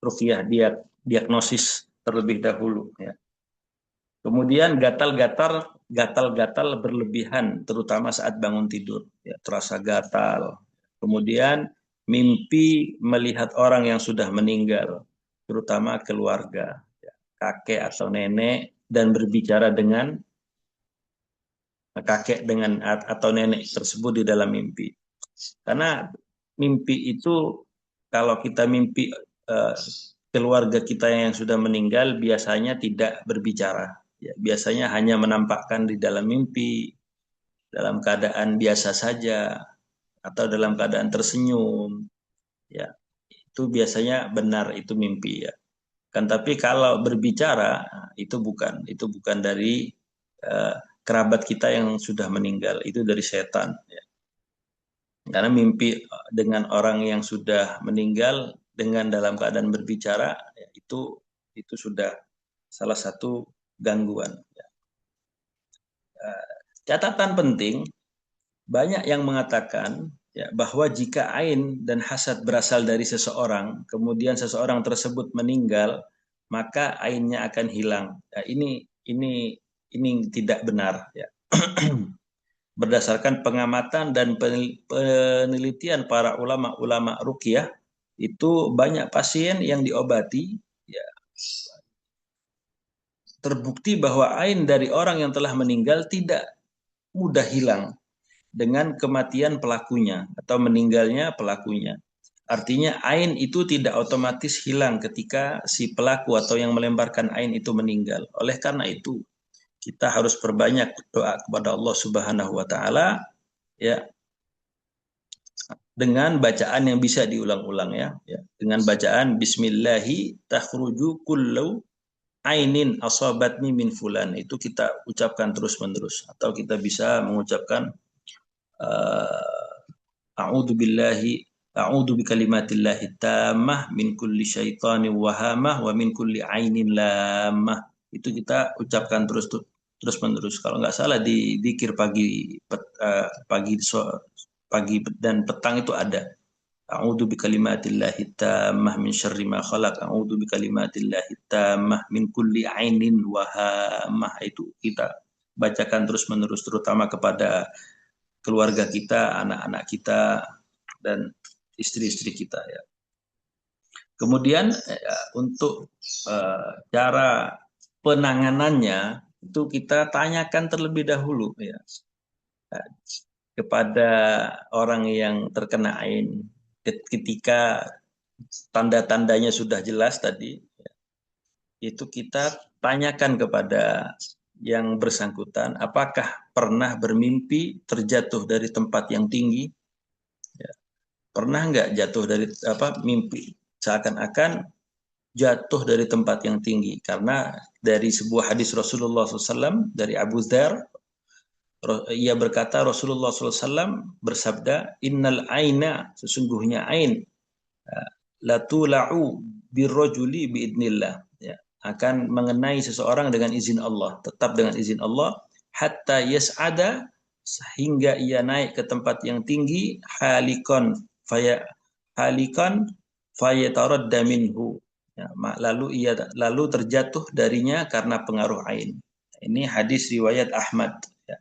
ruqyah diagnosis terlebih dahulu ya. Kemudian gatal-gatal berlebihan, terutama saat bangun tidur, ya, terasa gatal. Kemudian mimpi melihat orang yang sudah meninggal, terutama keluarga, ya, kakek atau nenek, dan berbicara dengan kakek dengan atau nenek tersebut di dalam mimpi. Karena mimpi itu kalau kita mimpi keluarga kita yang sudah meninggal biasanya tidak berbicara. Ya, biasanya hanya menampakkan di dalam mimpi, dalam keadaan biasa saja, atau dalam keadaan tersenyum. Ya, itu biasanya benar itu mimpi ya. Kan tapi kalau berbicara itu bukan dari kerabat kita yang sudah meninggal, itu dari setan. Ya. Karena mimpi dengan orang yang sudah meninggal dengan dalam keadaan berbicara ya, itu sudah salah satu gangguan. Ya. Catatan penting, banyak yang mengatakan ya, bahwa jika ain dan hasad berasal dari seseorang, kemudian seseorang tersebut meninggal, maka ainnya akan hilang. Ya, ini tidak benar. Ya. Berdasarkan pengamatan dan penelitian para ulama-ulama ruqyah, itu banyak pasien yang diobati, ya, terbukti bahwa ain dari orang yang telah meninggal tidak mudah hilang dengan kematian pelakunya atau meninggalnya pelakunya. Artinya ain itu tidak otomatis hilang ketika si pelaku atau yang melemparkan ain itu meninggal. Oleh karena itu, kita harus perbanyak doa kepada Allah Subhanahu wa taala ya, dengan bacaan yang bisa diulang-ulang ya. Dengan bacaan bismillahi takhruju kullu ainin asabatni min fulan, itu kita ucapkan terus-menerus, atau kita bisa mengucapkan a'udzu billahi a'udzu bikalimatillahi tammah min kulli syaitanin wahamah wa min kulli ainin lamah. Itu kita ucapkan terus-menerus. Kalau nggak salah di zikir pagi dan petang itu ada. A'udzu bikalimatillahi tammah min syarri ma khalaq. A'udzu bikalimatillahi tammah min kulli ainin wa hammah. Itu kita bacakan terus-menerus, terutama kepada keluarga kita, anak-anak kita, dan istri-istri kita ya. Kemudian untuk cara penanganannya itu kita tanyakan terlebih dahulu ya kepada orang yang terkena ain. Ketika tanda-tandanya sudah jelas tadi, itu kita tanyakan kepada yang bersangkutan, apakah pernah bermimpi terjatuh dari tempat yang tinggi? Ya. Pernah nggak jatuh dari mimpi seakan-akan jatuh dari tempat yang tinggi? Karena dari sebuah hadis Rasulullah SAW dari Abu Dzar, ia berkata Rasulullah SAW bersabda, Innal aina, sesungguhnya ain, latula'u birrojuli biidnillah, ya, akan mengenai seseorang dengan izin Allah, tetap dengan izin Allah, hatta yas'ada, sehingga ia naik ke tempat yang tinggi, halikon fayataradda minhu, ya, lalu terjatuh darinya karena pengaruh ain. Ini hadis riwayat Ahmad ya,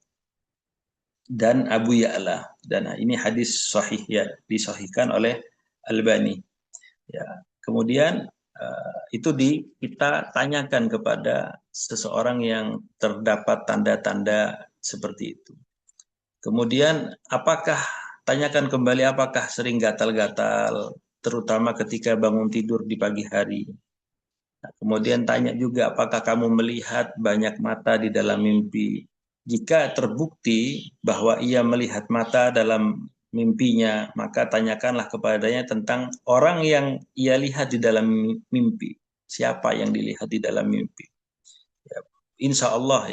dan Abu Ya'la, dan ini hadis sahih ya, disahihkan oleh Albani. Ya, kemudian itu kita tanyakan kepada seseorang yang terdapat tanda-tanda seperti itu. Kemudian tanyakan kembali apakah sering gatal-gatal, terutama ketika bangun tidur di pagi hari. Nah, kemudian tanya juga apakah kamu melihat banyak mata di dalam mimpi. Jika terbukti bahwa ia melihat mata dalam mimpinya, maka tanyakanlah kepadanya tentang orang yang ia lihat di dalam mimpi. Siapa yang dilihat di dalam mimpi? Ya, insya Allah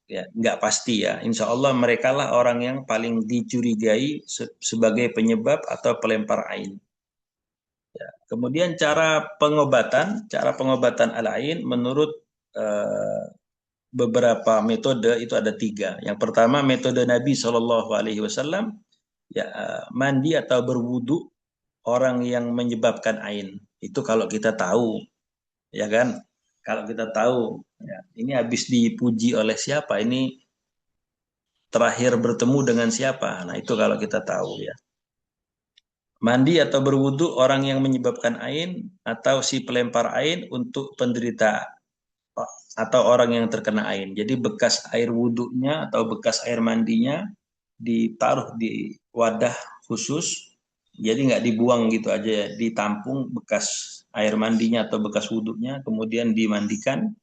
ya nggak pasti ya. Insya Allah mereka lah orang yang paling dicurigai sebagai penyebab atau pelempar ain. Ya. Kemudian cara pengobatan al-ain menurut beberapa metode itu ada 3. Yang pertama metode Nabi SAW, ya, mandi atau berwudu orang yang menyebabkan ain. Itu kalau kita tahu, ya kan? Kalau kita tahu, ya, ini habis dipuji oleh siapa? Ini terakhir bertemu dengan siapa? Nah itu kalau kita tahu ya. Mandi atau berwudu orang yang menyebabkan ain atau si pelempar ain untuk penderita atau orang yang terkena ain. Jadi bekas air wudunya atau bekas air mandinya ditaruh di wadah khusus, jadi nggak dibuang gitu aja, ditampung bekas air mandinya atau bekas wudhunya, kemudian dimandikan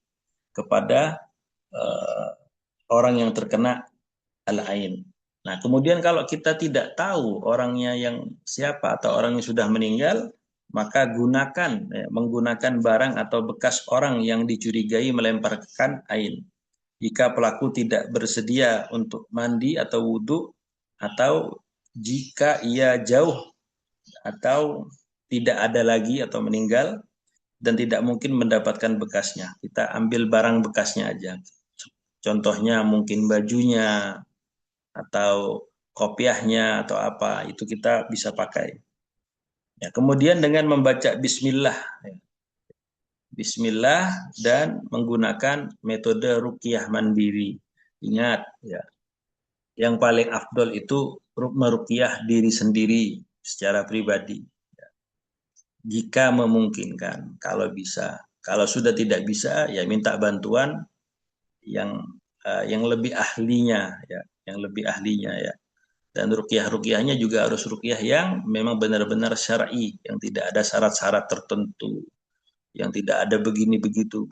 kepada orang yang terkena al-ain. Nah, kemudian kalau kita tidak tahu orangnya yang siapa atau orang yang sudah meninggal, maka menggunakan barang atau bekas orang yang dicurigai melemparkan ain. Jika pelaku tidak bersedia untuk mandi atau wudhu, atau jika ia jauh atau tidak ada lagi atau meninggal dan tidak mungkin mendapatkan bekasnya, kita ambil barang bekasnya aja. Contohnya mungkin bajunya atau kopiahnya atau apa, itu kita bisa pakai. Ya, kemudian dengan membaca Bismillah, Bismillah dan menggunakan metode ruqyah mandiri. Ingat ya, yang paling afdol itu meruqyah diri sendiri secara pribadi. Jika memungkinkan, kalau bisa. Kalau sudah tidak bisa, ya minta bantuan yang lebih ahlinya ya, yang lebih ahlinya ya. Dan ruqyah-ruqyahnya juga harus ruqyah yang memang benar-benar syar'i, yang tidak ada syarat-syarat tertentu, yang tidak ada begini begitu,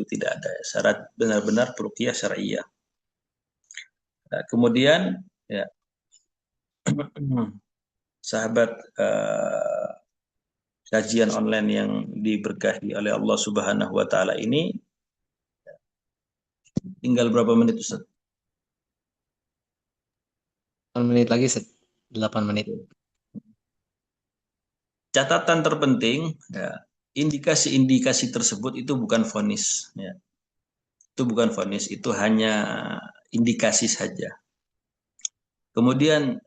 tidak ada syarat, benar-benar ruqyah syar'iyah. Nah, kemudian ya sahabat kajian online yang diberkahi oleh Allah Subhanahu wa taala ini, tinggal berapa menit Ustaz? 8 menit lagi, 8 menit. Catatan terpenting ya, indikasi-indikasi tersebut itu bukan vonis ya. Itu bukan vonis, itu hanya indikasi saja. Kemudian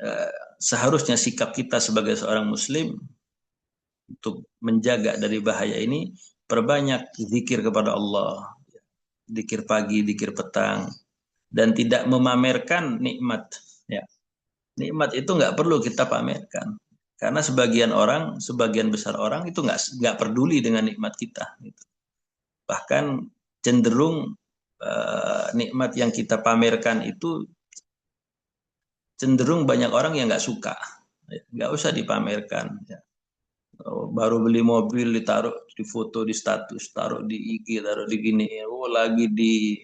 seharusnya sikap kita sebagai seorang muslim untuk menjaga dari bahaya ini, perbanyak zikir kepada Allah, zikir pagi, zikir petang, dan tidak memamerkan nikmat. Ya, nikmat itu nggak perlu kita pamerkan, karena sebagian besar orang itu nggak peduli dengan nikmat kita. Gitu. Bahkan cenderung nikmat yang kita pamerkan itu cenderung banyak orang yang nggak suka, nggak usah dipamerkan. Ya. Baru beli mobil ditaruh di foto di status, taruh di IG, taruh di gini, oh lagi di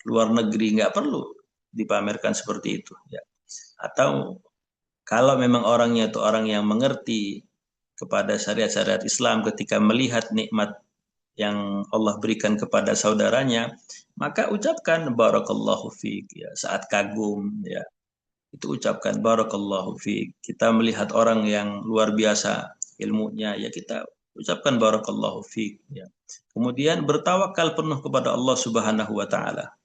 luar negeri, nggak perlu dipamerkan seperti itu. Ya. Atau kalau memang orangnya itu orang yang mengerti kepada syariat-syariat Islam, ketika melihat nikmat yang Allah berikan kepada saudaranya, maka ucapkan barakallahu fiik ya, saat kagum ya. Itu ucapkan barakallahu fiik. Kita melihat orang yang luar biasa ilmunya ya, kita ucapkan barakallahu fiik ya. Kemudian bertawakal penuh kepada Allah Subhanahu wa taala.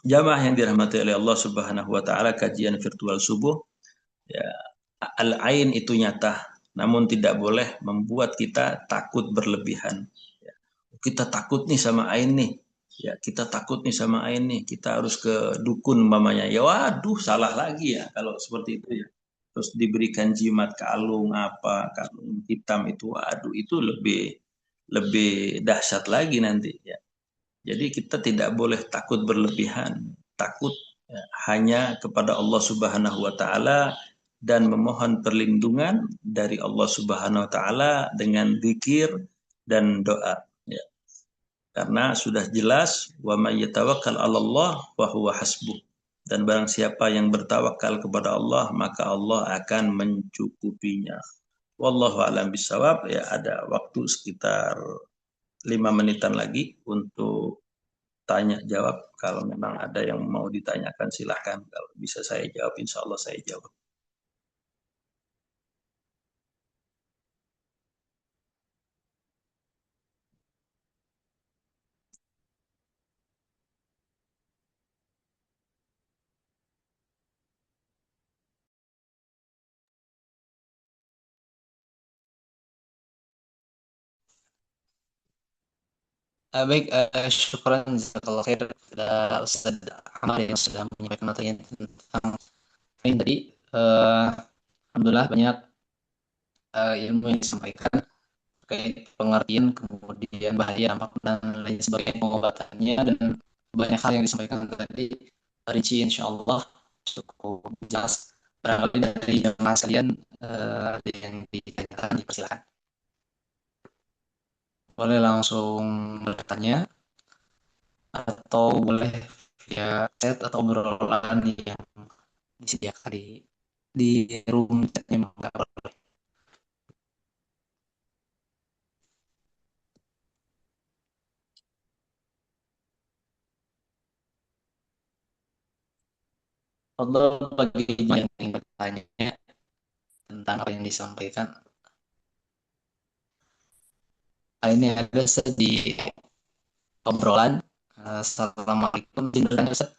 Jamaah yang dirahmati oleh Allah Subhanahu wa taala, kajian virtual subuh ya, al-ain itu nyata, namun tidak boleh membuat kita takut berlebihan. Ya. Kita takut nih sama ain nih, ya kita takut nih sama ain nih, kita harus ke dukun mamanya. Ya waduh, salah lagi ya kalau seperti itu ya. Terus diberikan jimat kalung apa, kalung hitam itu, waduh itu lebih lebih dahsyat lagi nanti ya. Jadi kita tidak boleh takut berlebihan, takut ya, hanya kepada Allah Subhanahu wa taala dan memohon perlindungan dari Allah Subhanahu wa taala dengan zikir dan doa ya. Karena sudah jelas wa may yatawakkal 'alallah wa huwa hasbuh. Dan barang siapa yang bertawakal kepada Allah, maka Allah akan mencukupinya. Wallahu a'lam bishawab ya, ada waktu sekitar 5 menitan lagi untuk tanya jawab. Kalau memang ada yang mau ditanyakan silahkan. Kalau bisa saya jawab, insya Allah saya jawab. Baik, syukran jazakallah khair kepada Ustaz Amar yang sudah menyampaikan materinya tentang ini tadi. Eh, Alhamdulillah banyak ilmu yang disampaikan terkait pengertian, kemudian bahaya, dampak, dan lain sebagainya, pengobatannya, dan banyak hal yang disampaikan tadi rinci insya Allah cukup jelas. Barangkali dari jemaah sekalian ada yang ditanyakan, dipersilakan. Boleh langsung bertanya atau boleh via chat atau obrolan yang disediakan di room chatnya, nggak boleh. Atau bagi yang ingin bertanya tentang apa yang disampaikan, ini ada di obrolan. Assalamualaikum, Ustaz.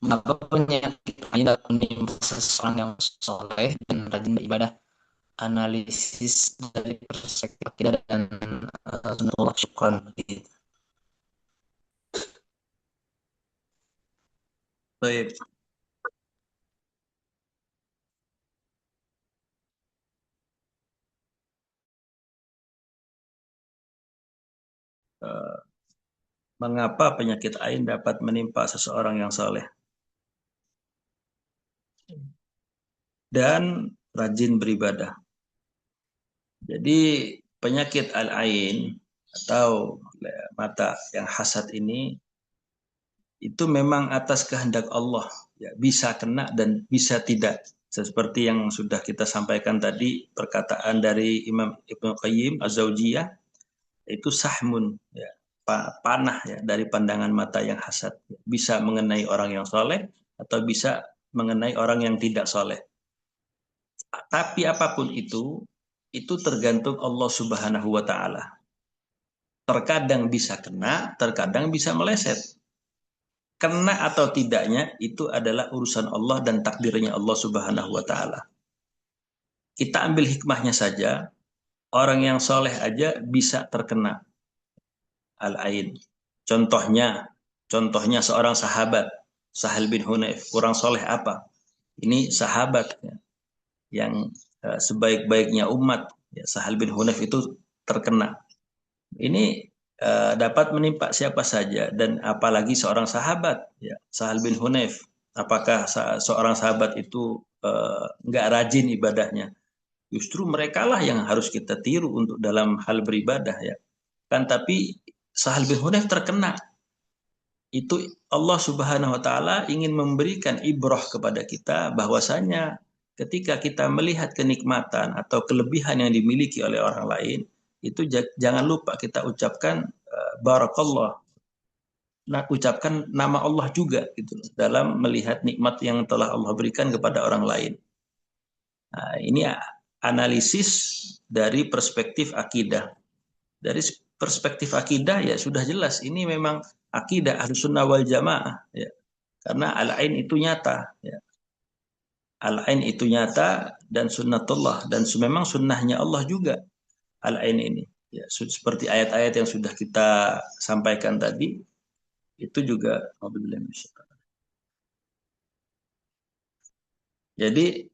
Mengapa penyakit ini dapat menimpa seseorang yang soleh dan rajin beribadah? Analisis dari perspektif akidah dan sunnatullah, syukran. Baik. Mengapa penyakit ain dapat menimpa seseorang yang soleh dan rajin beribadah? Jadi penyakit al-ain atau mata yang hasad ini itu memang atas kehendak Allah, ya, bisa kena dan bisa tidak. Seperti yang sudah kita sampaikan tadi, perkataan dari Imam Ibnu Qayyim Az-Zaujiyah, itu sahmun, ya, panah ya, dari pandangan mata yang hasad. Bisa mengenai orang yang soleh atau bisa mengenai orang yang tidak soleh. Tapi apapun itu tergantung Allah Subhanahu wa Ta'ala. Terkadang bisa kena, terkadang bisa meleset. kena atau tidaknya itu adalah urusan Allah dan takdirnya Allah Subhanahu wa taala. Kita ambil hikmahnya saja, orang yang soleh aja bisa terkena al-ain. Contohnya, contohnya seorang sahabat, Sahal bin Hunayf, kurang soleh apa? Ini sahabat ya, yang sebaik-baiknya umat, ya, Sahal bin Hunayf itu terkena. Ini dapat menimpa siapa saja dan apalagi seorang sahabat, ya, Sahal bin Hunayf. Apakah seorang sahabat itu nggak rajin ibadahnya? Justru merekalah yang harus kita tiru untuk dalam hal beribadah ya. Kan tapi Sahal bin Hunayf terkena. Itu Allah Subhanahu wa taala ingin memberikan ibrah kepada kita bahwasanya ketika kita melihat kenikmatan atau kelebihan yang dimiliki oleh orang lain, itu jangan lupa kita ucapkan barakallah. Nah, ucapkan nama Allah juga gitu dalam melihat nikmat yang telah Allah berikan kepada orang lain. Nah, ini analisis dari perspektif akidah. Dari perspektif akidah ya sudah jelas ini memang akidah Ahlussunnah wal Jamaah ya. Karena al-ain itu nyata ya. Al-ain itu nyata dan sunnatullah dan memang sunnahnya Allah juga al-ain ini. Ya, seperti ayat-ayat yang sudah kita sampaikan tadi itu juga. Jadi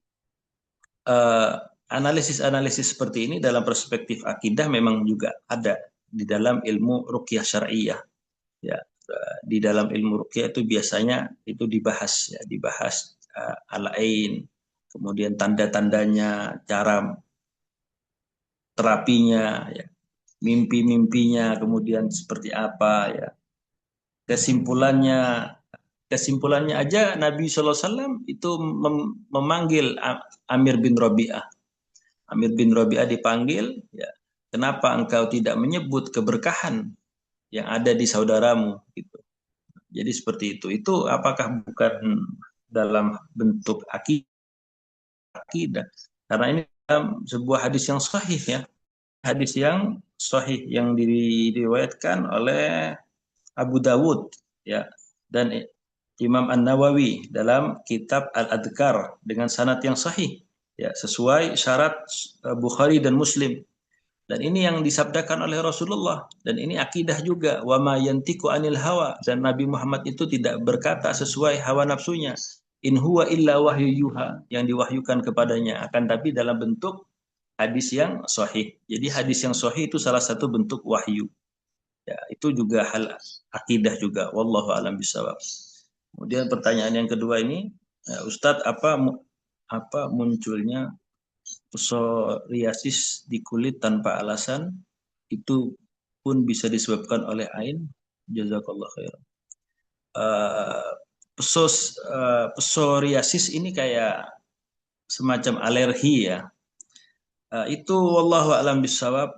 analisis-analisis seperti ini dalam perspektif akidah memang juga ada di dalam ilmu ruqyah syar'iyah ya. Di dalam ilmu ruqyah itu biasanya itu dibahas ya, dibahas al-ain, kemudian tanda-tandanya, cara terapinya ya, mimpi-mimpinya kemudian seperti apa ya. Kesimpulannya kesimpulannya aja Nabi sallallahu alaihi wasallam itu memanggil Amir bin Rabi'ah. Amir bin Rabi'ah dipanggil, ya, kenapa engkau tidak menyebut keberkahan yang ada di saudaramu? Gitu. Jadi seperti itu. Itu apakah bukan dalam bentuk akidah? Karena ini dalam sebuah hadis yang sahih ya. Hadis yang sahih yang diriwayatkan oleh Abu Dawud ya dan Imam An-Nawawi dalam kitab Al-Adhkar dengan sanad yang sahih ya sesuai syarat Bukhari dan Muslim. Dan ini yang disabdakan oleh Rasulullah dan ini akidah juga wa ma yantiqu anil hawa dan Nabi Muhammad itu tidak berkata sesuai hawa nafsunya. In huwa illa wahyu yuha yang diwahyukan kepadanya akan tapi dalam bentuk hadis yang sahih. Jadi hadis yang sahih itu salah satu bentuk wahyu. Ya, itu juga hal akidah juga. Wallahu a'lam bishawab. Kemudian pertanyaan yang kedua ini, Ustadz apa munculnya psoriasis di kulit tanpa alasan itu pun bisa disebabkan oleh ain? Jazakallah khair. Psoriasis ini kayak semacam alergi ya. Itu wallahu a'lam bishawab.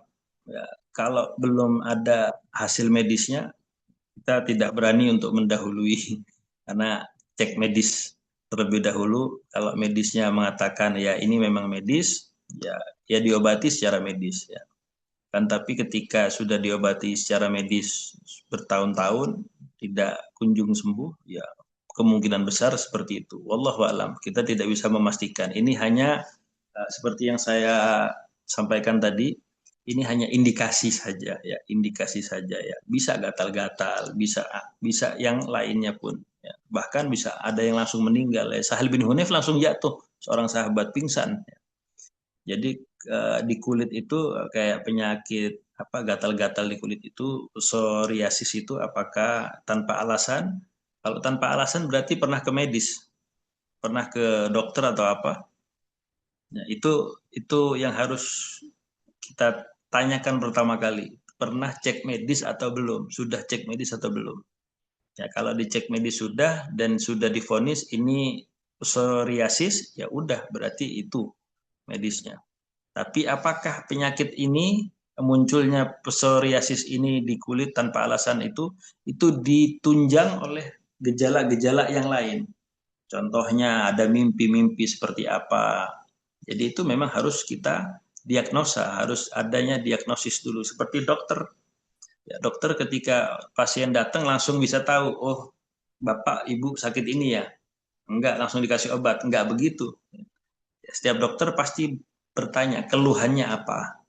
Ya, kalau belum ada hasil medisnya, kita tidak berani untuk mendahului karena cek medis terlebih dahulu. Kalau medisnya mengatakan ya ini memang medis, ya diobati secara medis ya. Kan tapi ketika sudah diobati secara medis bertahun-tahun tidak kunjung sembuh, ya kemungkinan besar seperti itu. Wallahu a'lam. Kita tidak bisa memastikan. Ini hanya seperti yang saya sampaikan tadi, ini hanya indikasi saja ya, indikasi saja ya. Bisa gatal-gatal, bisa yang lainnya pun ya. Bahkan bisa ada yang langsung meninggal ya. Sahal bin Hunayf langsung jatuh, seorang sahabat pingsan ya. Jadi di kulit itu kayak penyakit apa gatal-gatal di kulit itu psoriasis itu apakah tanpa alasan? Kalau tanpa alasan berarti pernah ke medis, pernah ke dokter atau apa? Nah, itu yang harus kita tanyakan pertama kali. Pernah cek medis atau belum? Sudah cek medis atau belum? Ya, kalau dicek medis sudah dan sudah divonis ini psoriasis, ya udah berarti itu medisnya. Tapi apakah penyakit ini munculnya psoriasis ini di kulit tanpa alasan itu ditunjang oleh gejala-gejala yang lain. Contohnya ada mimpi-mimpi seperti apa. Jadi itu memang harus kita diagnosa, harus adanya diagnosis dulu. Seperti dokter. Ya, dokter ketika pasien datang langsung bisa tahu, oh Bapak Ibu sakit ini ya, enggak langsung dikasih obat, enggak begitu. Setiap dokter pasti bertanya keluhannya apa.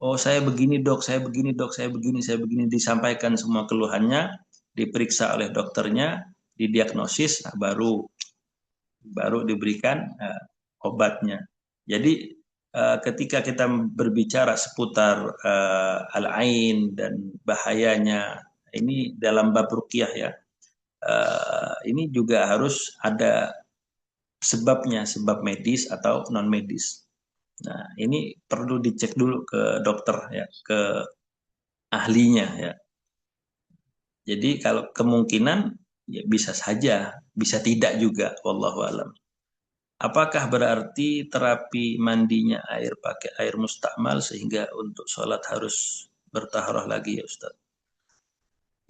Oh saya begini dok, saya begini dok, saya begini, disampaikan semua keluhannya, diperiksa oleh dokternya, didiagnosis, nah, baru diberikan obatnya. Jadi ketika kita berbicara seputar al-ain dan bahayanya, ini dalam bab ruqyah ya, ini juga harus ada sebabnya, sebab medis atau non medis. Nah, ini perlu dicek dulu ke dokter ya, ke ahlinya ya. Jadi kalau kemungkinan ya bisa saja, bisa tidak juga, wallahu alam. Apakah berarti terapi mandinya air pakai air mustakmal sehingga untuk sholat harus bertaharah lagi ya Ustaz?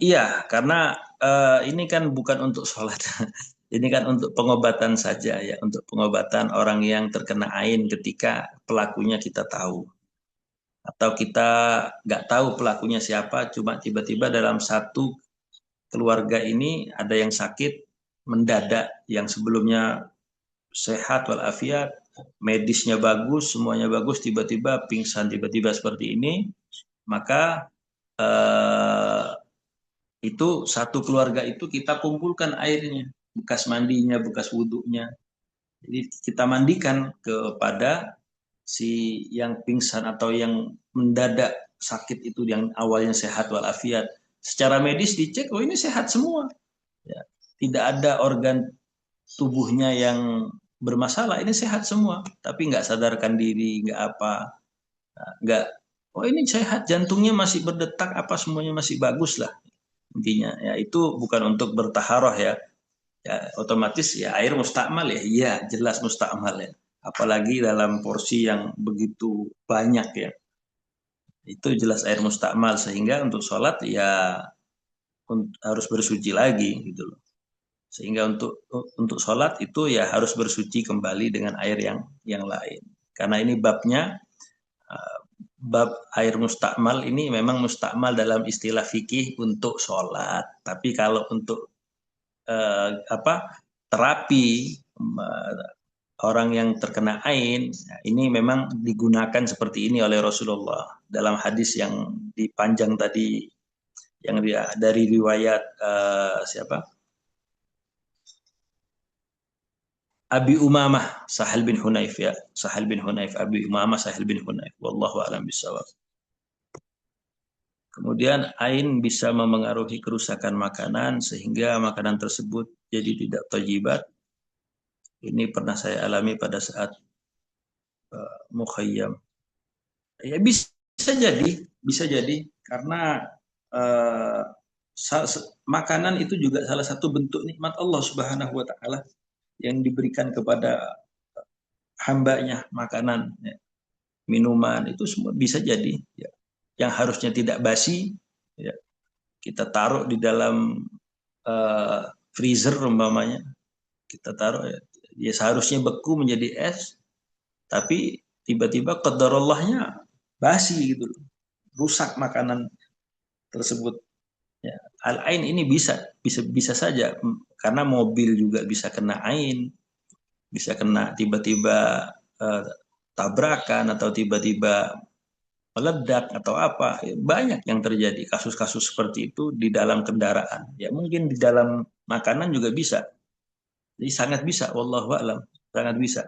Iya, karena ini kan bukan untuk sholat. Ini kan untuk pengobatan saja ya, untuk pengobatan orang yang terkena ain ketika pelakunya kita tahu. Atau kita nggak tahu pelakunya siapa, cuma tiba-tiba dalam satu keluarga ini ada yang sakit mendadak, yang sebelumnya sehat walafiat, medisnya bagus, semuanya bagus, tiba-tiba pingsan, tiba-tiba seperti ini, maka eh, itu satu keluarga itu kita kumpulkan airnya, bekas mandinya, bekas wudhunya. Jadi kita mandikan kepada si yang pingsan atau yang mendadak sakit itu yang awalnya sehat walafiat. Secara medis dicek, oh ini sehat semua. Ya. Tidak ada organ tubuhnya yang bermasalah, ini sehat semua. Tapi nggak sadarkan diri, nggak apa, nggak. Oh ini sehat, jantungnya masih berdetak, apa semuanya masih bagus lah intinya. Ya itu bukan untuk bertaharoh ya. Ya otomatis ya air mustakmal ya, iya jelas mustakmal ya. Apalagi dalam porsi yang begitu banyak ya. Itu jelas air mustakmal sehingga untuk sholat ya harus bersuci lagi gitu loh. Sehingga untuk sholat itu ya harus bersuci kembali dengan air yang lain. Karena ini babnya bab air mustakmal ini memang mustakmal dalam istilah fikih untuk sholat. Tapi kalau untuk apa terapi orang yang terkena ain, ini memang digunakan seperti ini oleh Rasulullah dalam hadis yang dipanjang tadi, yang dari riwayat siapa? Abi Umamah Sahal bin Hunayf ya, Sahal bin Hunayf, Abi Umamah Sahal bin Hunayf, wallahu alam bisawab. Kemudian ain bisa memengaruhi kerusakan makanan sehingga makanan tersebut jadi tidak thayyibah. Ini pernah saya alami pada saat mukhayyam. Ya bisa jadi karena uh, makanan itu juga salah satu bentuk nikmat Allah Subhanahu wa taala yang diberikan kepada hambanya, makanan, ya, minuman itu semua bisa jadi ya. Yang harusnya tidak basi ya, kita taruh di dalam uh, freezer umpamanya, kita taruh ya, ya seharusnya beku menjadi es, tapi tiba-tiba qadarallahnya basi gitu loh, rusak makanan tersebut. Ya, al-ain ini bisa saja karena mobil juga bisa kena ain, bisa kena tiba-tiba eh, tabrakan atau tiba-tiba meledak atau apa. Banyak yang terjadi kasus-kasus seperti itu di dalam kendaraan. Ya mungkin di dalam makanan juga bisa. Jadi sangat bisa, wallahu a'lam, sangat bisa.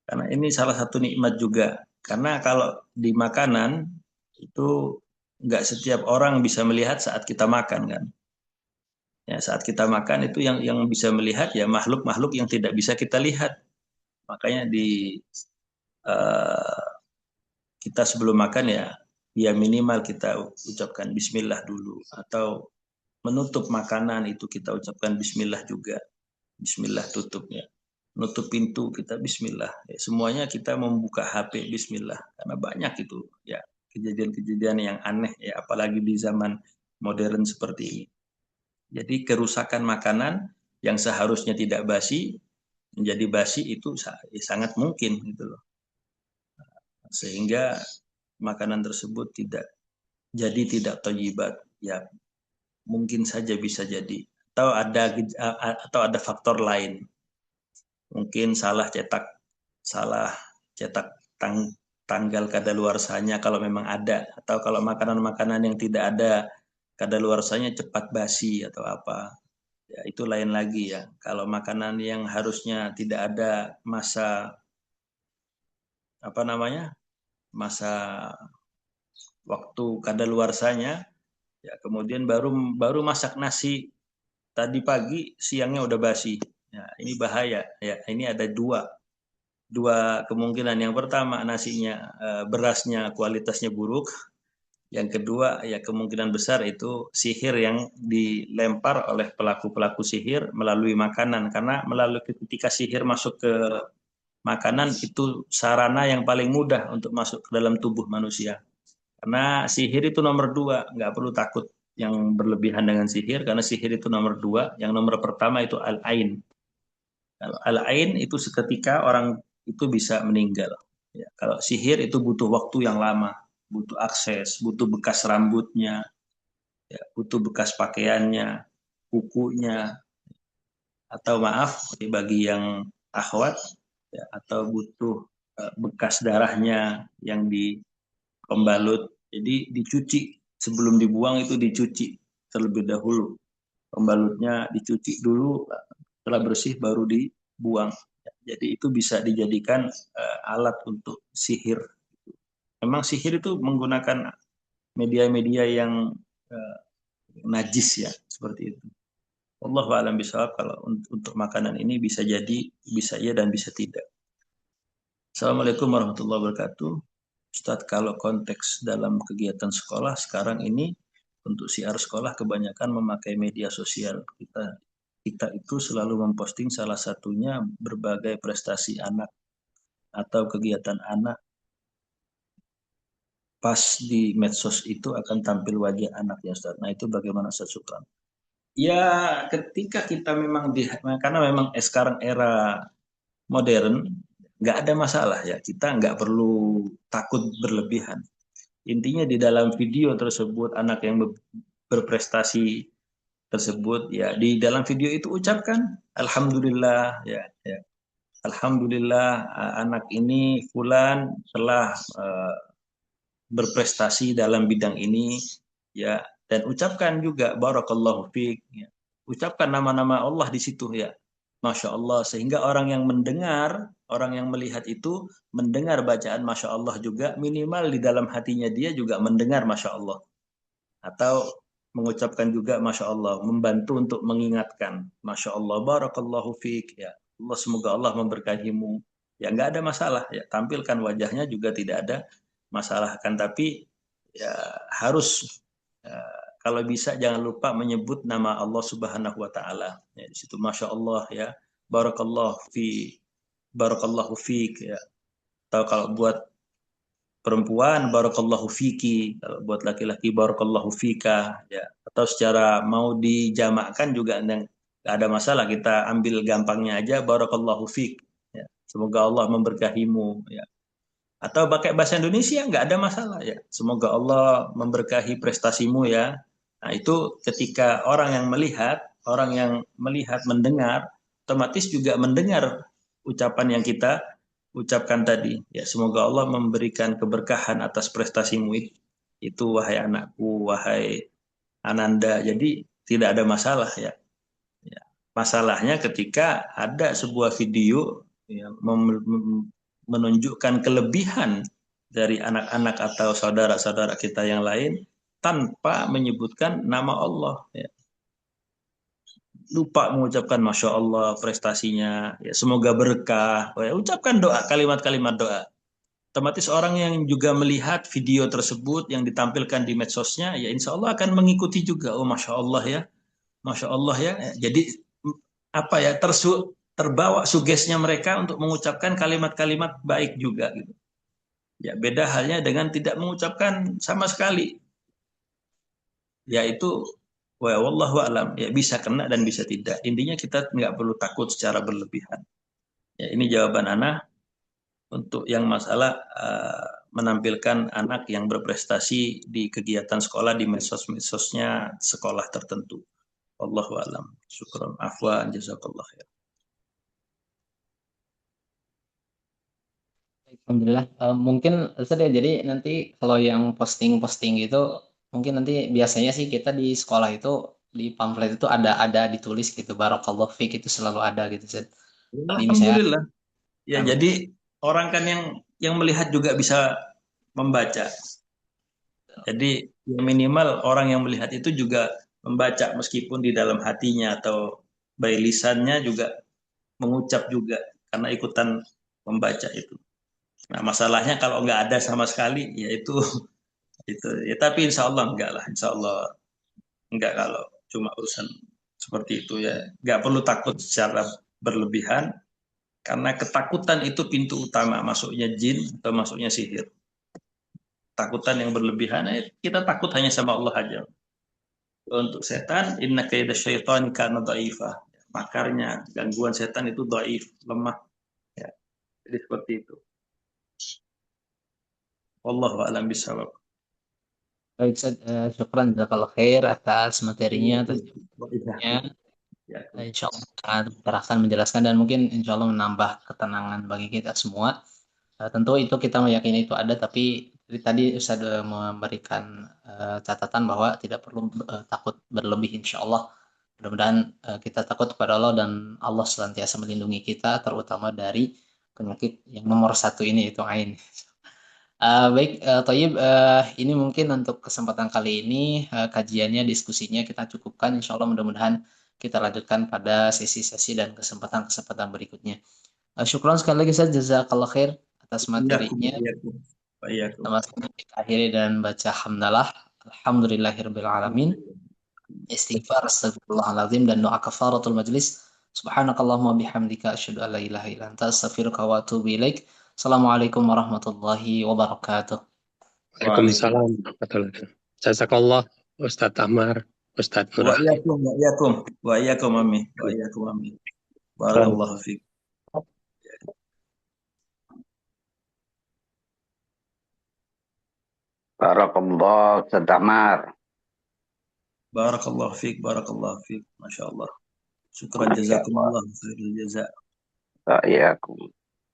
Karena ini salah satu nikmat juga. Karena kalau di makanan itu nggak setiap orang bisa melihat saat kita makan kan. Ya, saat kita makan itu yang bisa melihat ya makhluk-makhluk yang tidak bisa kita lihat. Makanya di uh, kita sebelum makan ya ya minimal kita ucapkan bismillah dulu, atau menutup makanan itu kita ucapkan bismillah juga. Bismillah tutupnya. Nutup pintu kita bismillah. Ya, semuanya kita membuka HP bismillah karena banyak itu ya kejadian-kejadian yang aneh ya apalagi di zaman modern seperti ini. Jadi kerusakan makanan yang seharusnya tidak basi menjadi basi itu sangat mungkin gitu loh. Sehingga makanan tersebut tidak thayyibat. Ya mungkin saja bisa jadi. atau ada faktor lain. Mungkin salah cetak tanggal kadaluarsanya kalau memang ada, atau kalau makanan-makanan yang tidak ada kadaluarsanya cepat basi atau apa. Ya, itu lain lagi ya. Kalau makanan yang harusnya tidak ada apa namanya? Masa waktu kadaluarsanya, ya kemudian baru baru masak nasi tadi pagi, siangnya udah basi. Ya, ini bahaya. Ya, ini ada dua kemungkinan. Yang pertama, berasnya kualitasnya buruk. Yang kedua, ya kemungkinan besar itu sihir yang dilempar oleh pelaku-pelaku sihir melalui makanan. Karena ketika sihir masuk ke makanan, itu sarana yang paling mudah untuk masuk ke dalam tubuh manusia. Karena sihir itu nomor dua, nggak perlu takut yang berlebihan dengan sihir, karena sihir itu nomor dua. Yang nomor pertama itu al-ain. Kalau al-ain itu seketika orang itu bisa meninggal. Ya, kalau sihir itu butuh waktu yang lama, butuh akses, butuh bekas rambutnya, ya, butuh bekas pakaiannya, kukunya, atau maaf bagi yang akhwat, ya, atau butuh bekas darahnya yang di pembalut. Jadi dicuci sebelum dibuang, itu dicuci terlebih dahulu. Pembalutnya dicuci dulu, setelah bersih baru dibuang. Jadi itu bisa dijadikan alat untuk sihir. Memang sihir itu menggunakan media-media yang uh, najis ya, seperti itu. Wallahu a'lam bishawab. Kalau untuk makanan ini bisa jadi, bisa iya dan bisa tidak. Assalamualaikum warahmatullahi wabarakatuh. Ustadz, kalau konteks dalam kegiatan sekolah sekarang ini, untuk siar sekolah kebanyakan memakai media sosial. Kita itu selalu memposting, salah satunya berbagai prestasi anak atau kegiatan anak. Pas di medsos itu akan tampil wajah anak ya Ustaz. Nah itu bagaimana Ustaz Syukran? Ya, ketika kita karena memang sekarang era modern, nggak ada masalah ya. Kita nggak perlu takut berlebihan. Intinya di dalam video tersebut, anak yang berprestasi tersebut, ya di dalam video itu ucapkan Alhamdulillah, ya. Alhamdulillah, anak ini Fulan telah berprestasi dalam bidang ini, ya, dan ucapkan juga barakallahu fiik, ya. Ucapkan nama-nama Allah di situ ya. Masya Allah, sehingga orang yang mendengar, orang yang melihat itu mendengar bacaan Masya Allah juga, minimal di dalam hatinya dia juga mendengar Masya Allah, atau mengucapkan juga Masya Allah, membantu untuk mengingatkan Masya Allah, barakallahu fiik, ya Allah, semoga Allah memberkahimu. Ya nggak ada masalah ya, tampilkan wajahnya juga tidak ada masalah kan, tapi ya harus, kalau bisa jangan lupa menyebut nama Allah Subhanahu wa taala. Ya, di situ Masya Allah ya, barakallahu fiik ya. Atau kalau buat perempuan barakallahu fiki, kalau buat laki-laki barakallahu fika ya. Atau secara mau dijamakkan juga nggak ada masalah, kita ambil gampangnya aja barakallahu fik ya. Semoga Allah memberkahimu ya. Atau pakai bahasa Indonesia nggak ada masalah ya. Semoga Allah memberkahi prestasimu ya. Nah, itu ketika orang yang melihat mendengar, otomatis juga mendengar ucapan yang kita ucapkan tadi. Ya, semoga Allah memberikan keberkahan atas prestasimu itu wahai anakku, wahai Ananda. Jadi tidak ada masalah ya. Ya. Masalahnya ketika ada sebuah video yang menunjukkan kelebihan dari anak-anak atau saudara-saudara kita yang lain tanpa menyebutkan nama Allah. Ya. Lupa mengucapkan Masya Allah prestasinya, ya, semoga berkah. Ya, ucapkan doa, kalimat-kalimat doa. Otomatis orang yang juga melihat video tersebut yang ditampilkan di medsosnya, ya insya Allah akan mengikuti juga. Oh Masya Allah ya, Masya Allah ya. Jadi apa ya, terbawa sugesnya mereka untuk mengucapkan kalimat-kalimat baik juga gitu. Ya beda halnya dengan tidak mengucapkan sama sekali. Yaitu wallahu alam, ya bisa kena dan bisa tidak. Intinya kita nggak perlu takut secara berlebihan. Ya ini jawaban Ana untuk yang masalah menampilkan anak yang berprestasi di kegiatan sekolah di medsos-medsosnya sekolah tertentu. Wallahu a'lam. Syukran. Afwan, jazakallah khair. Alhamdulillah. Mungkin Ustaz ya, jadi nanti kalau yang posting-posting gitu, mungkin nanti biasanya sih kita di sekolah itu di pamflet itu ada ditulis gitu, Barakallahu fiik itu selalu ada gitu Ustaz. Di misalnya, Alhamdulillah. Ya, um, jadi orang kan yang melihat juga bisa membaca. Jadi yang minimal orang yang melihat itu juga membaca meskipun di dalam hatinya atau by lisannya juga mengucap juga karena ikutan membaca itu. Nah, masalahnya kalau nggak ada sama sekali, ya itu. Ya, tapi insya Allah enggak lah, insya Allah enggak kalau cuma urusan seperti itu ya. Nggak perlu takut secara berlebihan karena ketakutan itu pintu utama masuknya jin atau masuknya sihir. Takutan yang berlebihan, kita takut hanya sama Allah aja. Untuk setan, inna kaida syaitan kana dhaifah. Makarnya, gangguan setan itu dhaif, lemah. Ya, jadi seperti itu. Wallahu a'lam bishawab. baik Ustaz, syukran jazakallahu khair atas materinya, Iya, atas iya. jawabannya. Ya, Insya Allah sangat tercerahkan menjelaskan dan mungkin insya Allah menambah ketenangan bagi kita semua. Tentu itu kita meyakini itu ada, tapi tadi Ustaz memberikan catatan bahwa tidak perlu takut berlebih insya Allah. Mudah-mudahan kita takut kepada Allah dan Allah senantiasa melindungi kita, terutama dari penyakit yang nomor satu ini, itu ain. Baik, Toyib, ini mungkin untuk kesempatan kali ini kajiannya, diskusinya kita cukupkan. Insya Allah mudah-mudahan kita lanjutkan pada sesi-sesi dan kesempatan-kesempatan berikutnya. Syukron sekali lagi Ustaz, jazakallah khair atas iyakum, materinya. iyakum, iyakum. Sama-sama kita akhiri dan baca hamdalah. Alhamdulillahirabbil alamin. Alhamdulillah. Istighfar, astagfirullahaladzim dan doa kafaratul majlis. Subhanakallahumma bihamdika asyhadu an la ilaha illa anta astaghfiruka wa atubu ilaik. Assalamualaikum warahmatullahi wabarakatuh. Waalaikumsalam. Waalaikumsalam warahmatullahi wabarakatuh. Jazakallah Ustadz Ahmar, Ustadz Nur Wa Akhil. iyakum, wa iyakum, wa iyakum amin, wa iyakum amin. Barakallahu fiik. Barakallah, Ustaz Damar. Barakallahu fiik, Masya Allah. Syukran Masya Allah. jazakumullah khairul jaza. Iya.